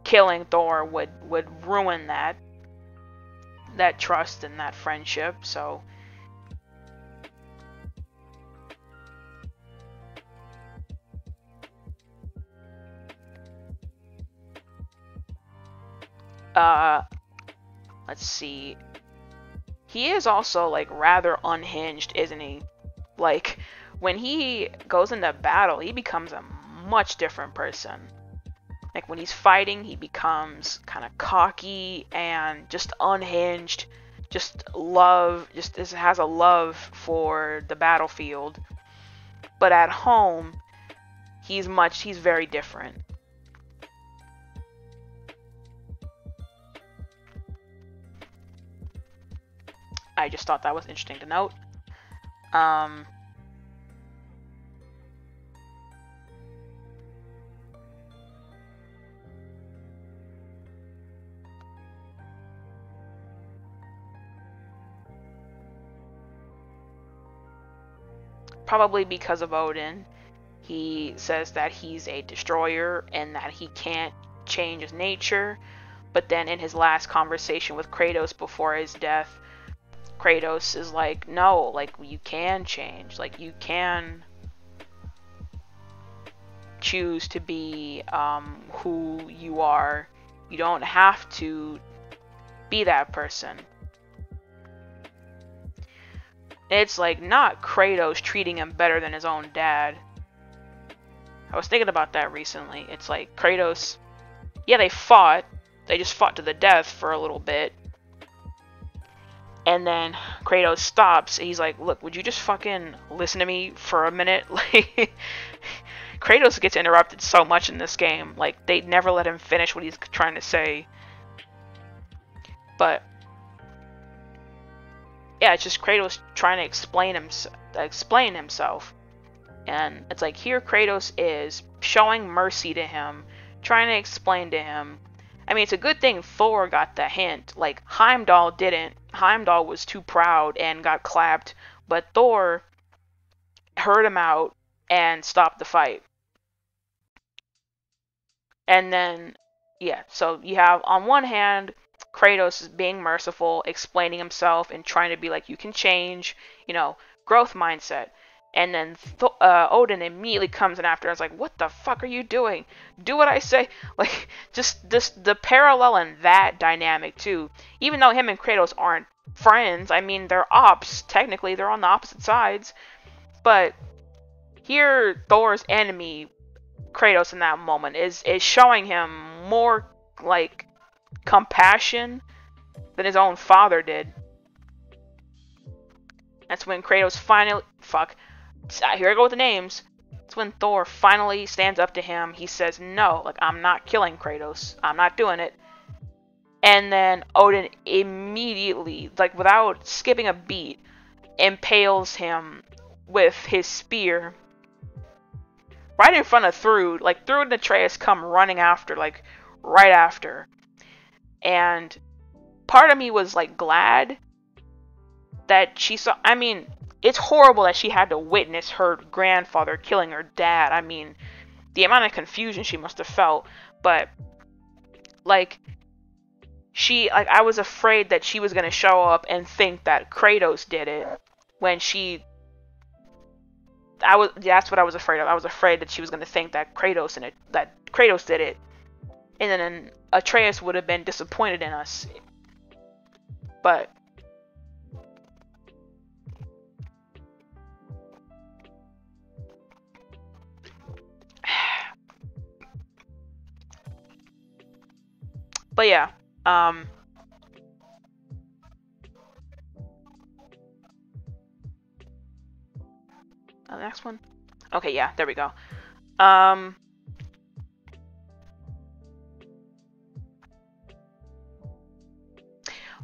killing Thor would ruin that trust and that friendship. So Uh, let's see. He is also, like, rather unhinged, isn't he? Like, when he goes into battle, he becomes a much different person. Like, when he's fighting, he becomes kind of cocky and just unhinged. Just has a love for the battlefield. But at home, he's very different. I just thought that was interesting to note. Probably because of Odin. He says that he's a destroyer and that he can't change his nature. But then in his last conversation with Kratos before his death, Kratos is like, no, like, you can change. Like, you can choose to be who you are. You don't have to be that person. It's like not Kratos treating him better than his own dad. I was thinking about that recently. It's like Kratos, yeah, they fought. They just fought to the death for a little bit. And then Kratos stops. He's like, look, would you just fucking listen to me for a minute? Like, Kratos gets interrupted so much in this game. Like, they never let him finish what he's trying to say. But yeah, it's just Kratos trying to explain himself. And it's like, here Kratos is showing mercy to him, trying to explain to him. I mean, it's a good thing Thor got the hint. Like, Heimdall didn't. Heimdall was too proud and got clapped. But Thor heard him out and stopped the fight. And then, yeah, so you have, on one hand, Kratos is being merciful, explaining himself, and trying to be like, you can change, you know, growth mindset. And then Odin immediately comes in after and is like, what the fuck are you doing? Do what I say. Like, just the parallel in that dynamic, too. Even though him and Kratos aren't friends, I mean, they're ops. Technically, they're on the opposite sides. But here, Thor's enemy, Kratos, in that moment, is showing him more, like, compassion than his own father did. That's when Kratos finally... Fuck. Here I go with the names. It's when Thor finally stands up to him. He says, no, like, I'm not killing Kratos. I'm not doing it. And then Odin immediately, like, without skipping a beat, impales him with his spear right in front of Thrud. Like, Thrud and Atreus come running after, like, right after. And part of me was, like, glad that she saw... I mean, it's horrible that she had to witness her grandfather killing her dad. I mean, the amount of confusion she must have felt. But, like, I was afraid that she was going to show up and think that Kratos did it when she... That's what I was afraid of. I was afraid that she was going to think that Kratos did it. And then Atreus would have been disappointed in us. But... But yeah, the next one? Okay, yeah, there we go.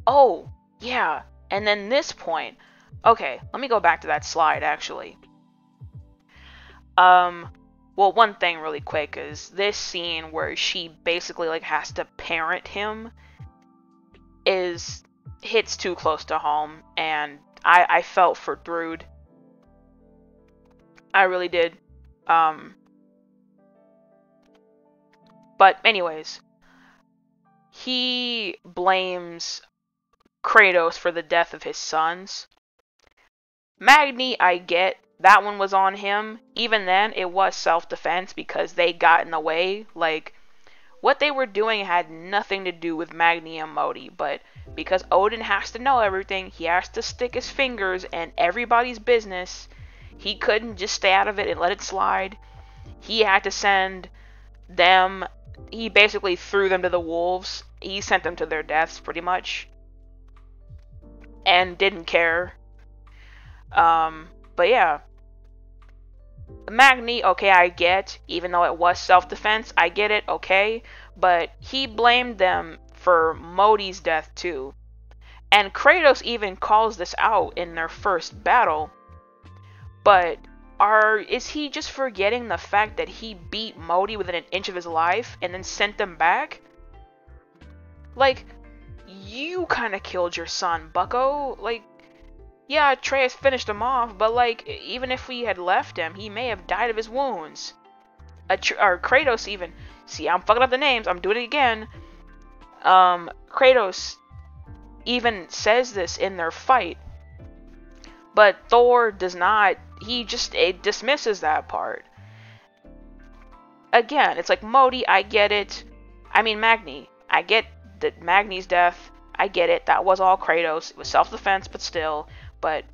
Oh, yeah, and then this point. Okay, let me go back to that slide, actually. Well, one thing really quick is this scene where she basically, like, has to parent him hits too close to home, and I felt for Thrud. I really did. But anyways, he blames Kratos for the death of his sons. Magni, I get. That one was on him. Even then, it was self-defense because they got in the way. Like, What they were doing had nothing to do with Magni and Modi, but because Odin has to know everything, he has to stick his fingers in everybody's business. He couldn't just stay out of it and let it slide. He had to send them, he basically threw them to the wolves. He sent them to their deaths, pretty much. And didn't care. But yeah. Magni, okay, I get, even though it was self-defense, I get it, okay. But he blamed them for Modi's death too. And Kratos even calls this out in their first battle. But is he just forgetting the fact that he beat Modi within an inch of his life and then sent them back? Like, you kind of killed your son, bucko. Like, yeah, Atreus finished him off, but like, even if we had left him, he may have died of his wounds. Or Kratos even. See, I'm fucking up the names. I'm doing it again. Kratos even says this in their fight. But Thor does not. He just dismisses that part. Again, it's like, Modi, I get it. I mean, Magni. I get that Magni's death. I get it. That was all Kratos. It was self-defense, but still. But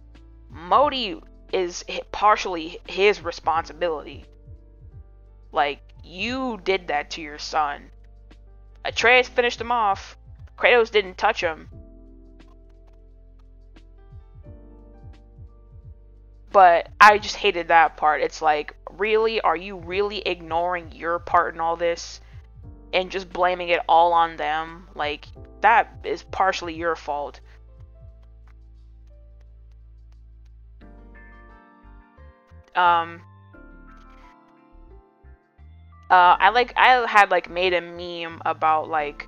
Modi is partially his responsibility. Like, you did that to your son. Atreus finished him off. Kratos didn't touch him. But I just hated that part. It's like, really? Are you really ignoring your part in all this? And just blaming it all on them? Like, that is partially your fault. I had like made a meme about like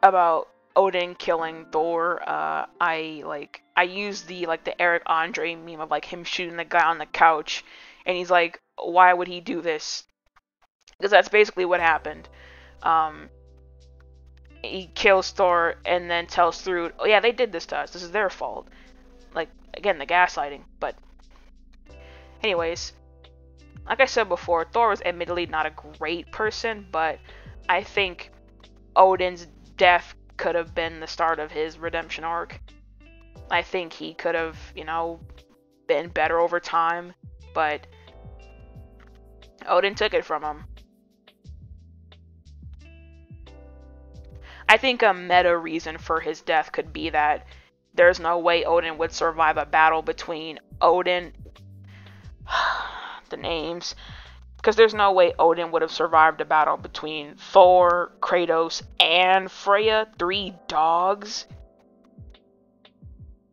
about Odin killing Thor. I used the Eric Andre meme of like him shooting the guy on the couch, and he's like, why would he do this? Because that's basically what happened. He kills Thor and then tells Thrud, oh yeah, they did this to us. This is their fault. Like, again, the gaslighting. But anyways, like I said before, Thor was admittedly not a great person, but I think Odin's death could have been the start of his redemption arc. I think he could have, been better over time, but Odin took it from him. I think a meta reason for his death could be that there's no way Odin would survive a battle between Odin... the names... Because there's no way Odin would have survived a battle between Thor, Kratos, and Freya. 3 dogs.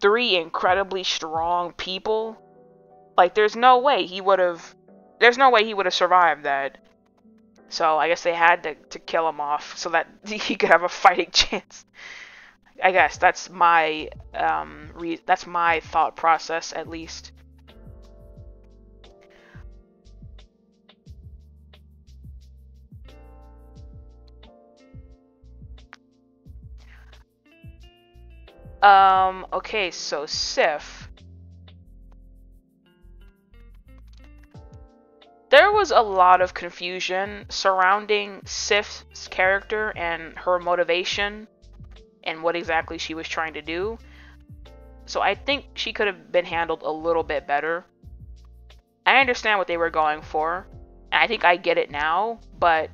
3 incredibly strong people. Like, there's no way he would have survived that. So I guess they had to kill him off so that he could have a fighting chance. I guess that's my thought process, at least. Okay, so Sif. There was a lot of confusion surrounding Sif's character and her motivation and what exactly she was trying to do. So I think she could have been handled a little bit better. I understand what they were going for, and I think I get it now, but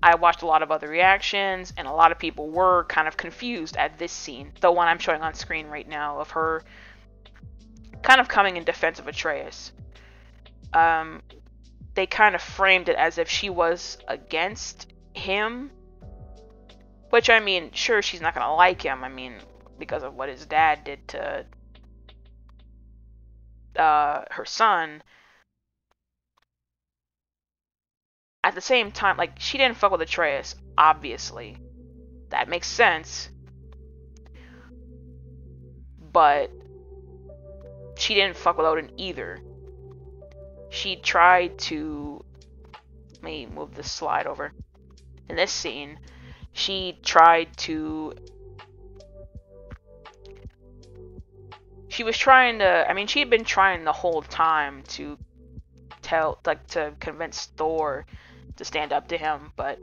I watched a lot of other reactions, and a lot of people were kind of confused at this scene, the one I'm showing on screen right now, of her kind of coming in defense of Atreus. They kind of framed it as if she was against him, which, I mean, sure, she's not gonna like him, I mean, because of what his dad did to her son. At the same time, like, she didn't fuck with Atreus, obviously. That makes sense. But she didn't fuck with Odin either. She tried to... Let me move this slide over. In this scene, she tried to... She was trying to... I mean, she had been trying the whole time to to convince Thor to stand up to him. But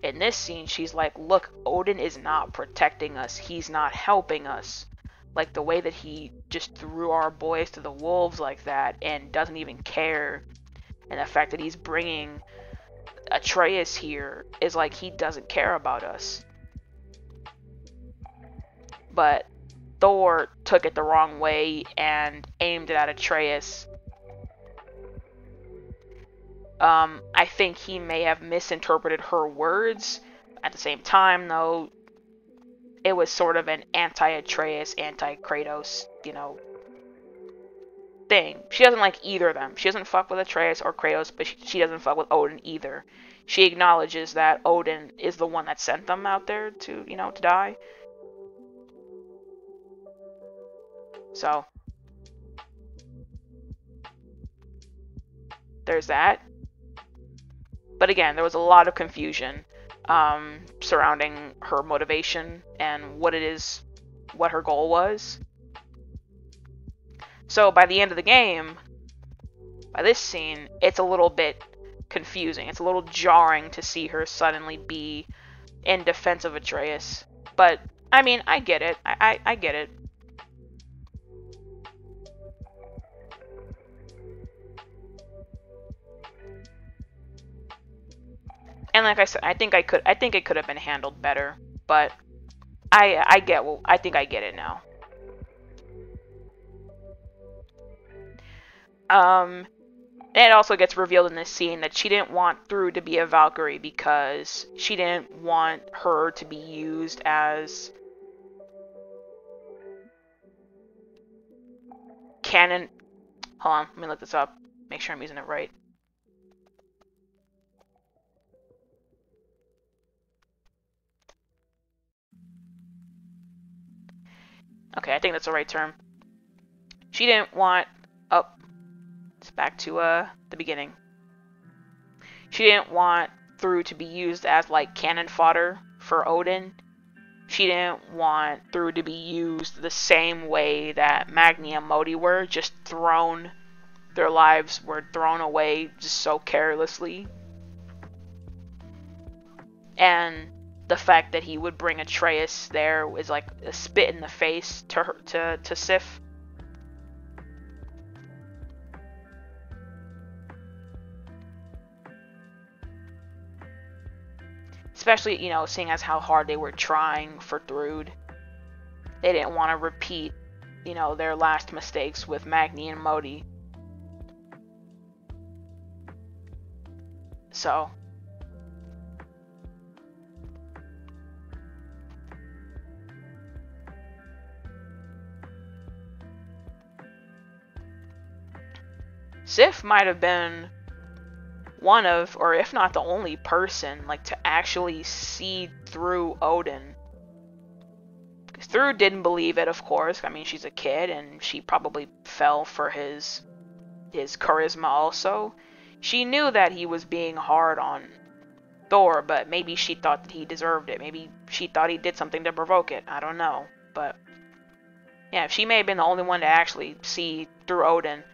in this scene, she's like, look, Odin is not protecting us. He's not helping us. Like, the way that he just threw our boys to the wolves like that and doesn't even care. And the fact that he's bringing Atreus here is like he doesn't care about us. But Thor took it the wrong way and aimed it at Atreus. I think he may have misinterpreted her words. At the same time, though, it was sort of an anti-Atreus, anti-Kratos, thing. She doesn't like either of them. She doesn't fuck with Atreus or Kratos, but she doesn't fuck with Odin either. She acknowledges that Odin is the one that sent them out there to, to die. So, there's that. But again, there was a lot of confusion surrounding her motivation and what her goal was. So by the end of the game, by this scene, it's a little bit confusing. It's a little jarring to see her suddenly be in defense of Atreus. But, I mean, I get it. I get it. And like I said, I think it could have been handled better, but I think I get it now. It also gets revealed in this scene that she didn't want Thrud to be a Valkyrie because she didn't want her to be used as canon. Hold on, let me look this up. Make sure I'm using it right. Okay, I think that's the right term. She didn't want... Oh, it's back to the beginning. She didn't want Thrud to be used as, like, cannon fodder for Odin. She didn't want Thrud to be used the same way that Magni and Modi were, just thrown... Their lives were thrown away just so carelessly. And the fact that he would bring Atreus there was like a spit in the face to Sif. Especially, seeing as how hard they were trying for Thrud. They didn't want to repeat, their last mistakes with Magni and Modi. So... Sif might have been one of, or if not the only person, like, to actually see through Odin. Because Thrud didn't believe it, of course. I mean, she's a kid, and she probably fell for his charisma also. She knew that he was being hard on Thor, but maybe she thought that he deserved it. Maybe she thought he did something to provoke it. I don't know. But, yeah, she may have been the only one to actually see through Odin.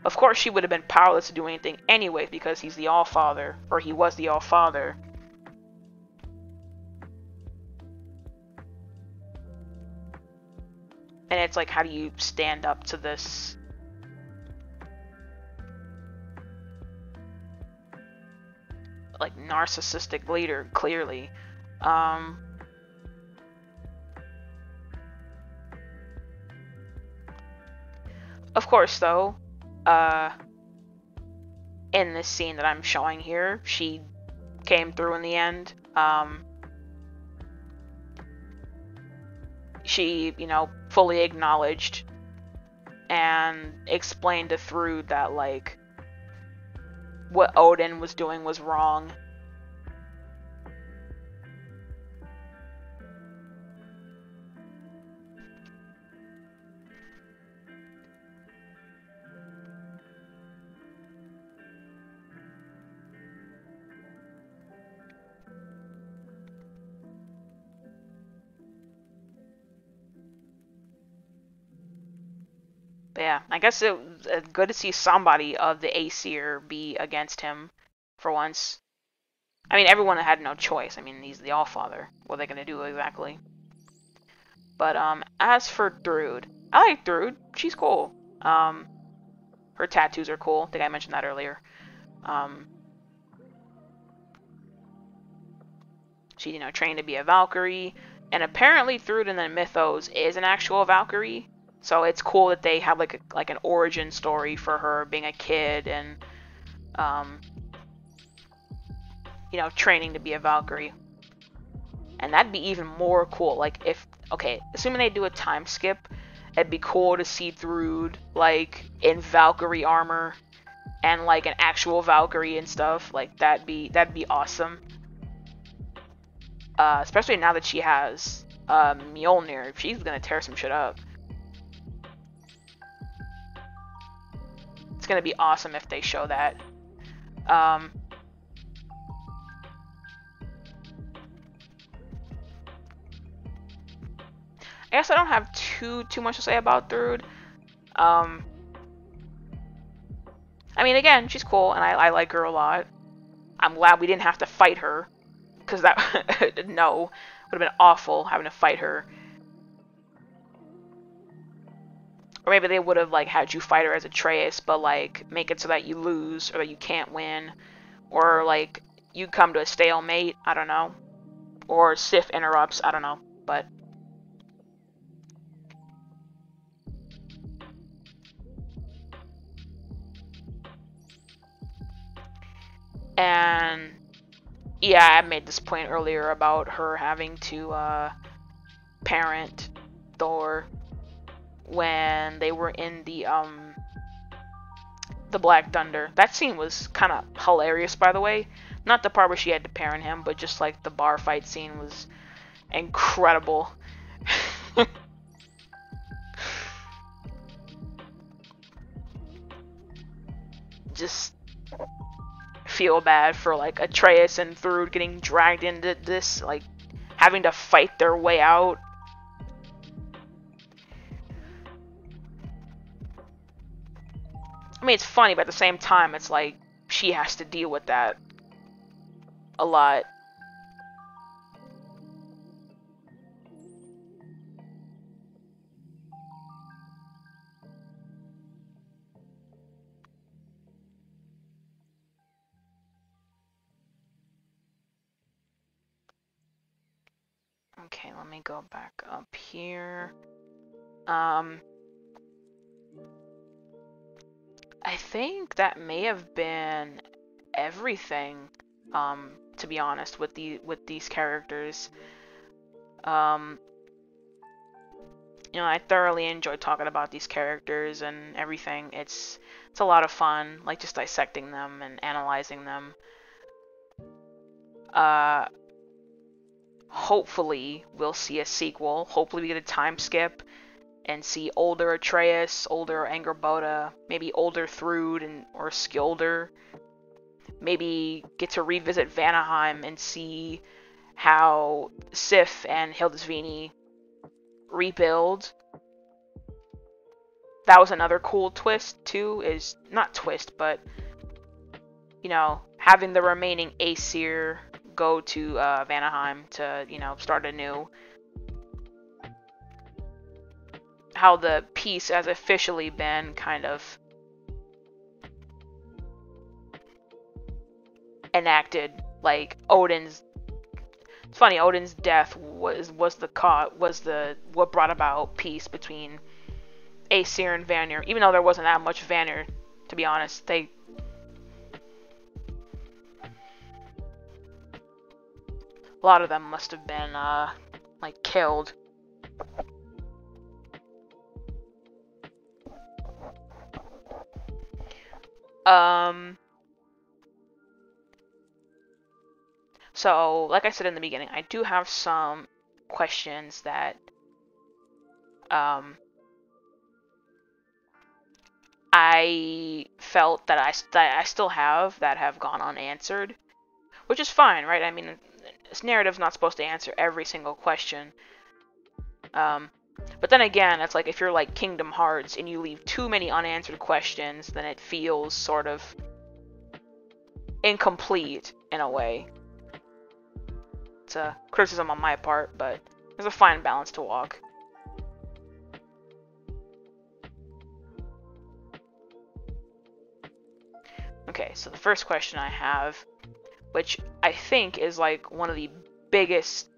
Of course, she would have been powerless to do anything anyway because he's the All-Father, or he was the All-Father. And it's like, how do you stand up to this? Like, narcissistic leader, clearly. Of course, though, in this scene that I'm showing here, she came through in the end. She, fully acknowledged and explained to Thrud that, like, what Odin was doing was wrong. yeah, I guess it was good to see somebody of the Aesir be against him for once. I mean, everyone had no choice. I mean, he's the Allfather. What are they gonna do exactly? But as for Druid, I like Druid. She's cool. Her tattoos are cool. I think I mentioned that earlier. She's trained to be a Valkyrie, and apparently Druid in the mythos is an actual Valkyrie. So it's cool that they have like an origin story for her being a kid and training to be a Valkyrie. And that'd be even more cool. Like if assuming they do a time skip, it'd be cool to see Druid like in Valkyrie armor and like an actual Valkyrie and stuff. Like that'd be awesome. Especially now that she has Mjolnir, she's gonna tear some shit up. It's gonna be awesome if they show that. I guess I don't have too much to say about Druid. I mean, again, she's cool, and I like her a lot. I'm glad we didn't have to fight her, because that no, would have been awful having to fight her. Or maybe they would have like had you fight her as Atreus, but like make it so that you lose or that you can't win, or like you come to a stalemate. I don't know, or Sif interrupts. I don't know, but. And yeah, I made this point earlier about her having to parent Thor when they were in the Black Thunder. That scene was kind of hilarious, by the way. Not the part where she had to parent him, but just like the bar fight scene was incredible. Just feel bad for like Atreus and Thrud getting dragged into this, like having to fight their way out. I mean, it's funny, but at the same time, it's like she has to deal with that a lot. Okay, let me go back up here. I think that may have been everything, to be honest, with these characters. I thoroughly enjoyed talking about these characters and everything. It's a lot of fun, like just dissecting them and analyzing them. Hopefully we'll see a sequel. Hopefully we get a time skip and see older Atreus, older Angrboda, maybe older Thrud or Skilder. Maybe get to revisit Vanaheim and see how Sif and Hildisvini rebuild. That was another cool twist too, is not twist, but having the remaining Aesir go to Vanaheim to, start anew. How the peace has officially been kind of enacted. Like Odin's, it's funny, Odin's death was what brought about peace between Aesir and Vanir. Even though there wasn't that much Vanir, to be honest, a lot of them must have been like killed. So, like I said in the beginning, I do have some questions that I felt that I still have that have gone unanswered, which is fine, right? I mean, this narrative's not supposed to answer every single question. But then again, it's like if you're like Kingdom Hearts and you leave too many unanswered questions, then it feels sort of incomplete in a way. It's a criticism on my part, but there's a fine balance to walk. Okay, so the first question I have, which I think is like one of the biggest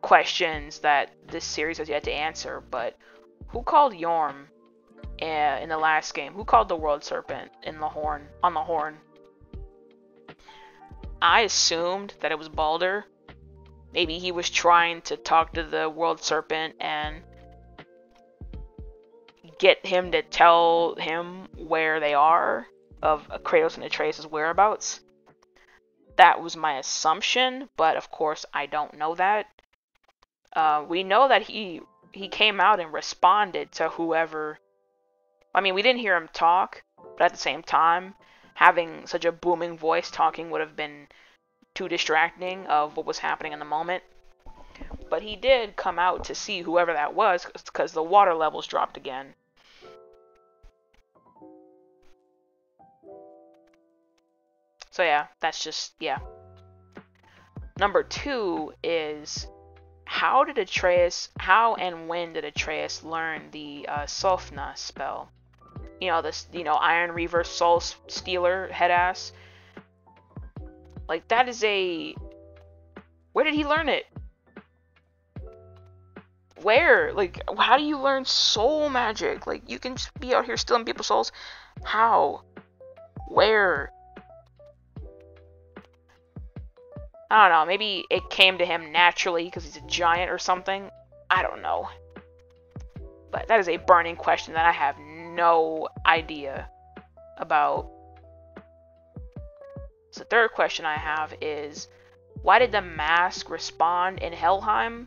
questions that this series has yet to answer, but who called Yorm in the last game? Who called the World Serpent in the horn, on the horn? I assumed that it was Baldur. Maybe he was trying to talk to the World Serpent and get him to tell him where they are, of Kratos and Atreus' whereabouts. That was my assumption, but of course I don't know that. We know that he came out and responded to whoever. I mean, we didn't hear him talk, but at the same time, having such a booming voice talking would have been too distracting of what was happening in the moment. But he did come out to see whoever that was, because the water levels dropped again. So yeah, that's just, yeah. Number 2 is, how and when did Atreus learn the Sofna spell? You know, this, Iron Reaver Soul Stealer head ass. Like, that is a... Where did he learn it? Where? Like, how do you learn soul magic? Like, you can just be out here stealing people's souls. How? Where? I don't know, maybe it came to him naturally because he's a giant or something. I don't know. But that is a burning question that I have no idea about. So the third question I have is, why did the mask respond in Helheim,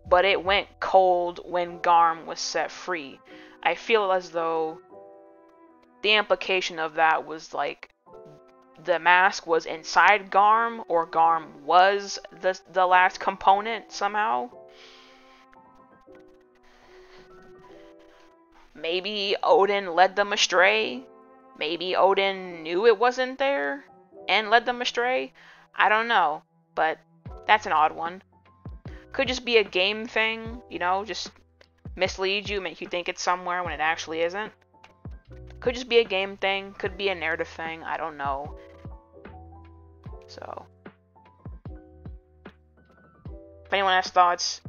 but it went cold when Garm was set free? I feel as though the implication of that was like, the mask was inside Garm, or Garm was the last component somehow. Maybe Odin led them astray. Maybe Odin knew it wasn't there and led them astray. I don't know, but that's an odd one. Could just be a game thing, just mislead you, make you think it's somewhere when it actually isn't. Could just be a game thing, could be a narrative thing, I don't know. So, if anyone has thoughts,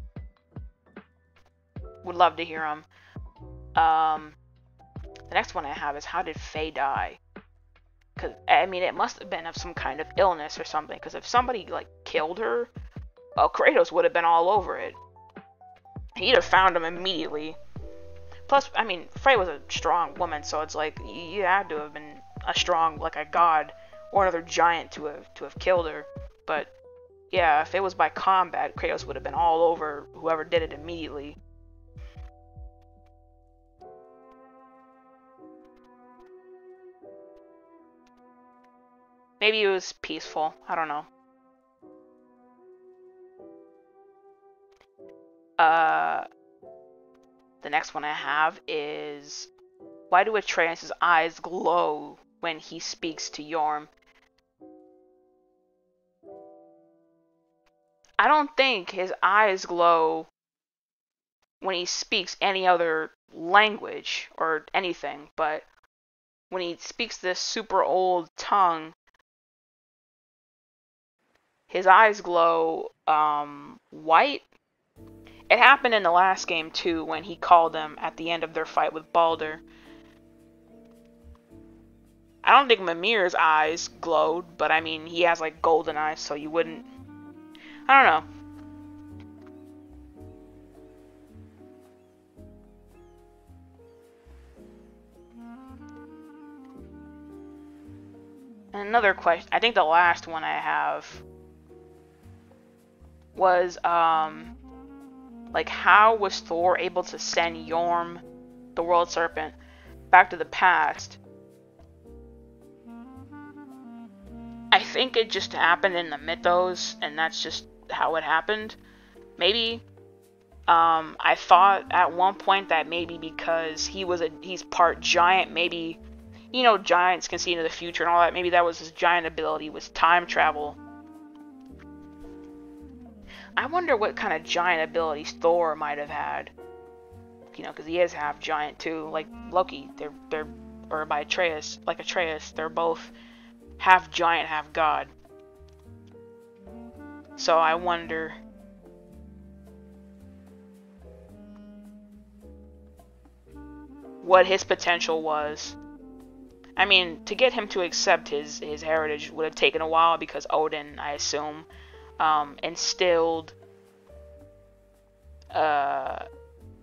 would love to hear them. The next one I have is, how did Faye die? Because, I mean, it must have been of some kind of illness or something, because if somebody, like, killed her, Kratos would have been all over it. He'd have found him immediately. Plus, I mean, Faye was a strong woman, so it's like, you had to have been a strong, like a god, or another giant to have killed her. But yeah, if it was by combat, Kratos would have been all over whoever did it immediately. Maybe it was peaceful, I don't know. The next one I have is, why do Atreus' eyes glow when he speaks to Yorm? I don't think his eyes glow when he speaks any other language or anything, but when he speaks this super old tongue, his eyes glow white. It happened in the last game too, when he called them at the end of their fight with Baldur. I don't think Mimir's eyes glowed, but I mean, he has like golden eyes, so you wouldn't... I don't know. And another question, I think the last one I have was, like, how was Thor able to send Yorm, the World Serpent, back to the past? I think it just happened in the mythos, and that's just how it happened. Maybe. I thought at one point that maybe because he's part giant, maybe, you know, giants can see into the future and all that, maybe that was his giant ability, was time travel. I wonder what kind of giant abilities Thor might have had. You know, because he is half giant too, like Loki. They're or by Atreus, like Atreus, they're both half giant, half god. So I wonder what his potential was. I mean, to get him to accept his heritage would have taken a while because Odin, I assume, instilled. I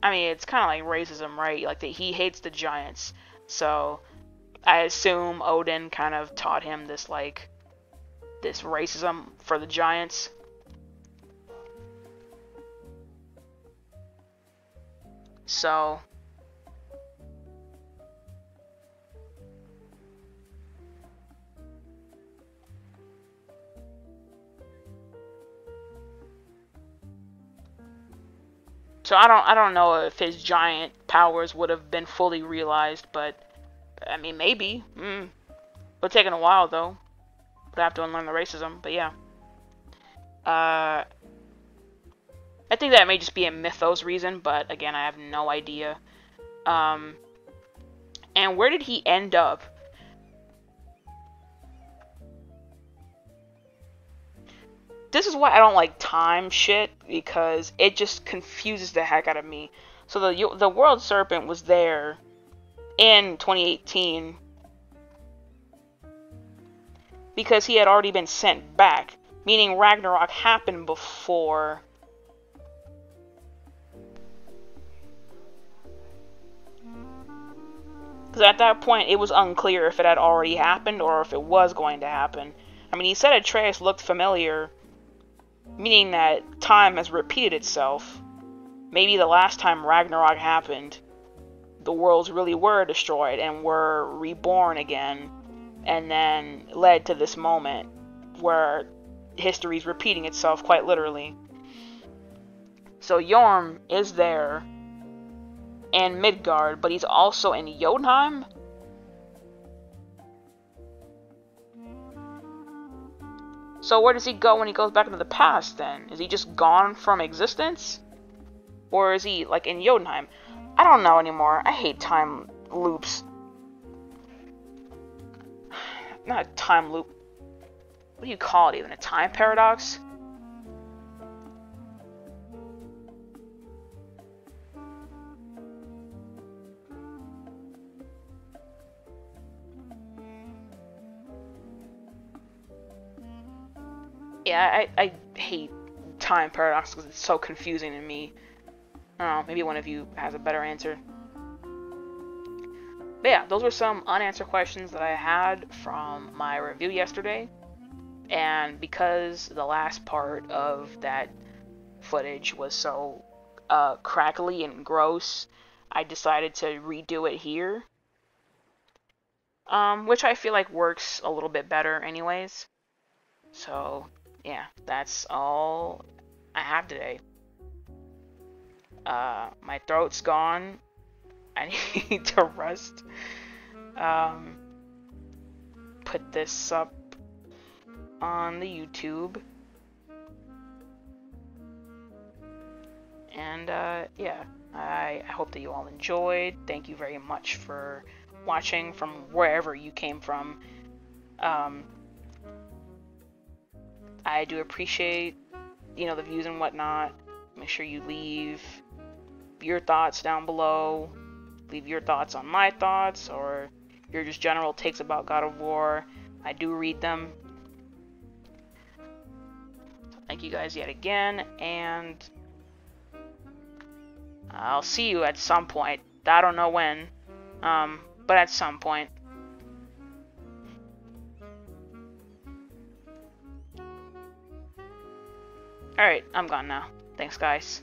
mean, it's kind of like racism, right? Like he hates the giants, so I assume Odin kind of taught him this this racism for the giants. So I don't know if his giant powers would have been fully realized, but I mean maybe. It'll taken a while though. Would have to unlearn the racism, but yeah. I think that may just be a mythos reason, but again, I have no idea. And where did he end up? This is why I don't like time shit, because it just confuses the heck out of me. So the World Serpent was there in 2018 because he had already been sent back, meaning Ragnarok happened before. Because at that point, it was unclear if it had already happened or if it was going to happen. I mean, he said Atreus looked familiar, meaning that time has repeated itself. Maybe the last time Ragnarok happened, the worlds really were destroyed and were reborn again, and then led to this moment where history's repeating itself quite literally. So Yorm is there in Midgard, but he's also in Jotunheim? So where does he go when he goes back into the past then? Is he just gone from existence? Or is he, like, in Jotunheim? I don't know anymore. I hate time loops. Not a time loop. What do you call it even? A time paradox? Yeah, I hate time paradox because it's so confusing to me. I don't know, maybe one of you has a better answer. But yeah, those were some unanswered questions that I had from my review yesterday. And because the last part of that footage was so crackly and gross, I decided to redo it here. Which I feel like works a little bit better anyways. So yeah, that's all I have today. My throat's gone. I need to rest. Put this up on the YouTube. And yeah, I hope that you all enjoyed. Thank you very much for watching from wherever you came from. I do appreciate, you know, the views and whatnot. Make sure you leave your thoughts down below. Leave your thoughts on my thoughts, or your just general takes about God of War. I do read them. So thank you guys yet again, and I'll see you at some point. I don't know when, but at some point. Alright, I'm gone now. Thanks, guys.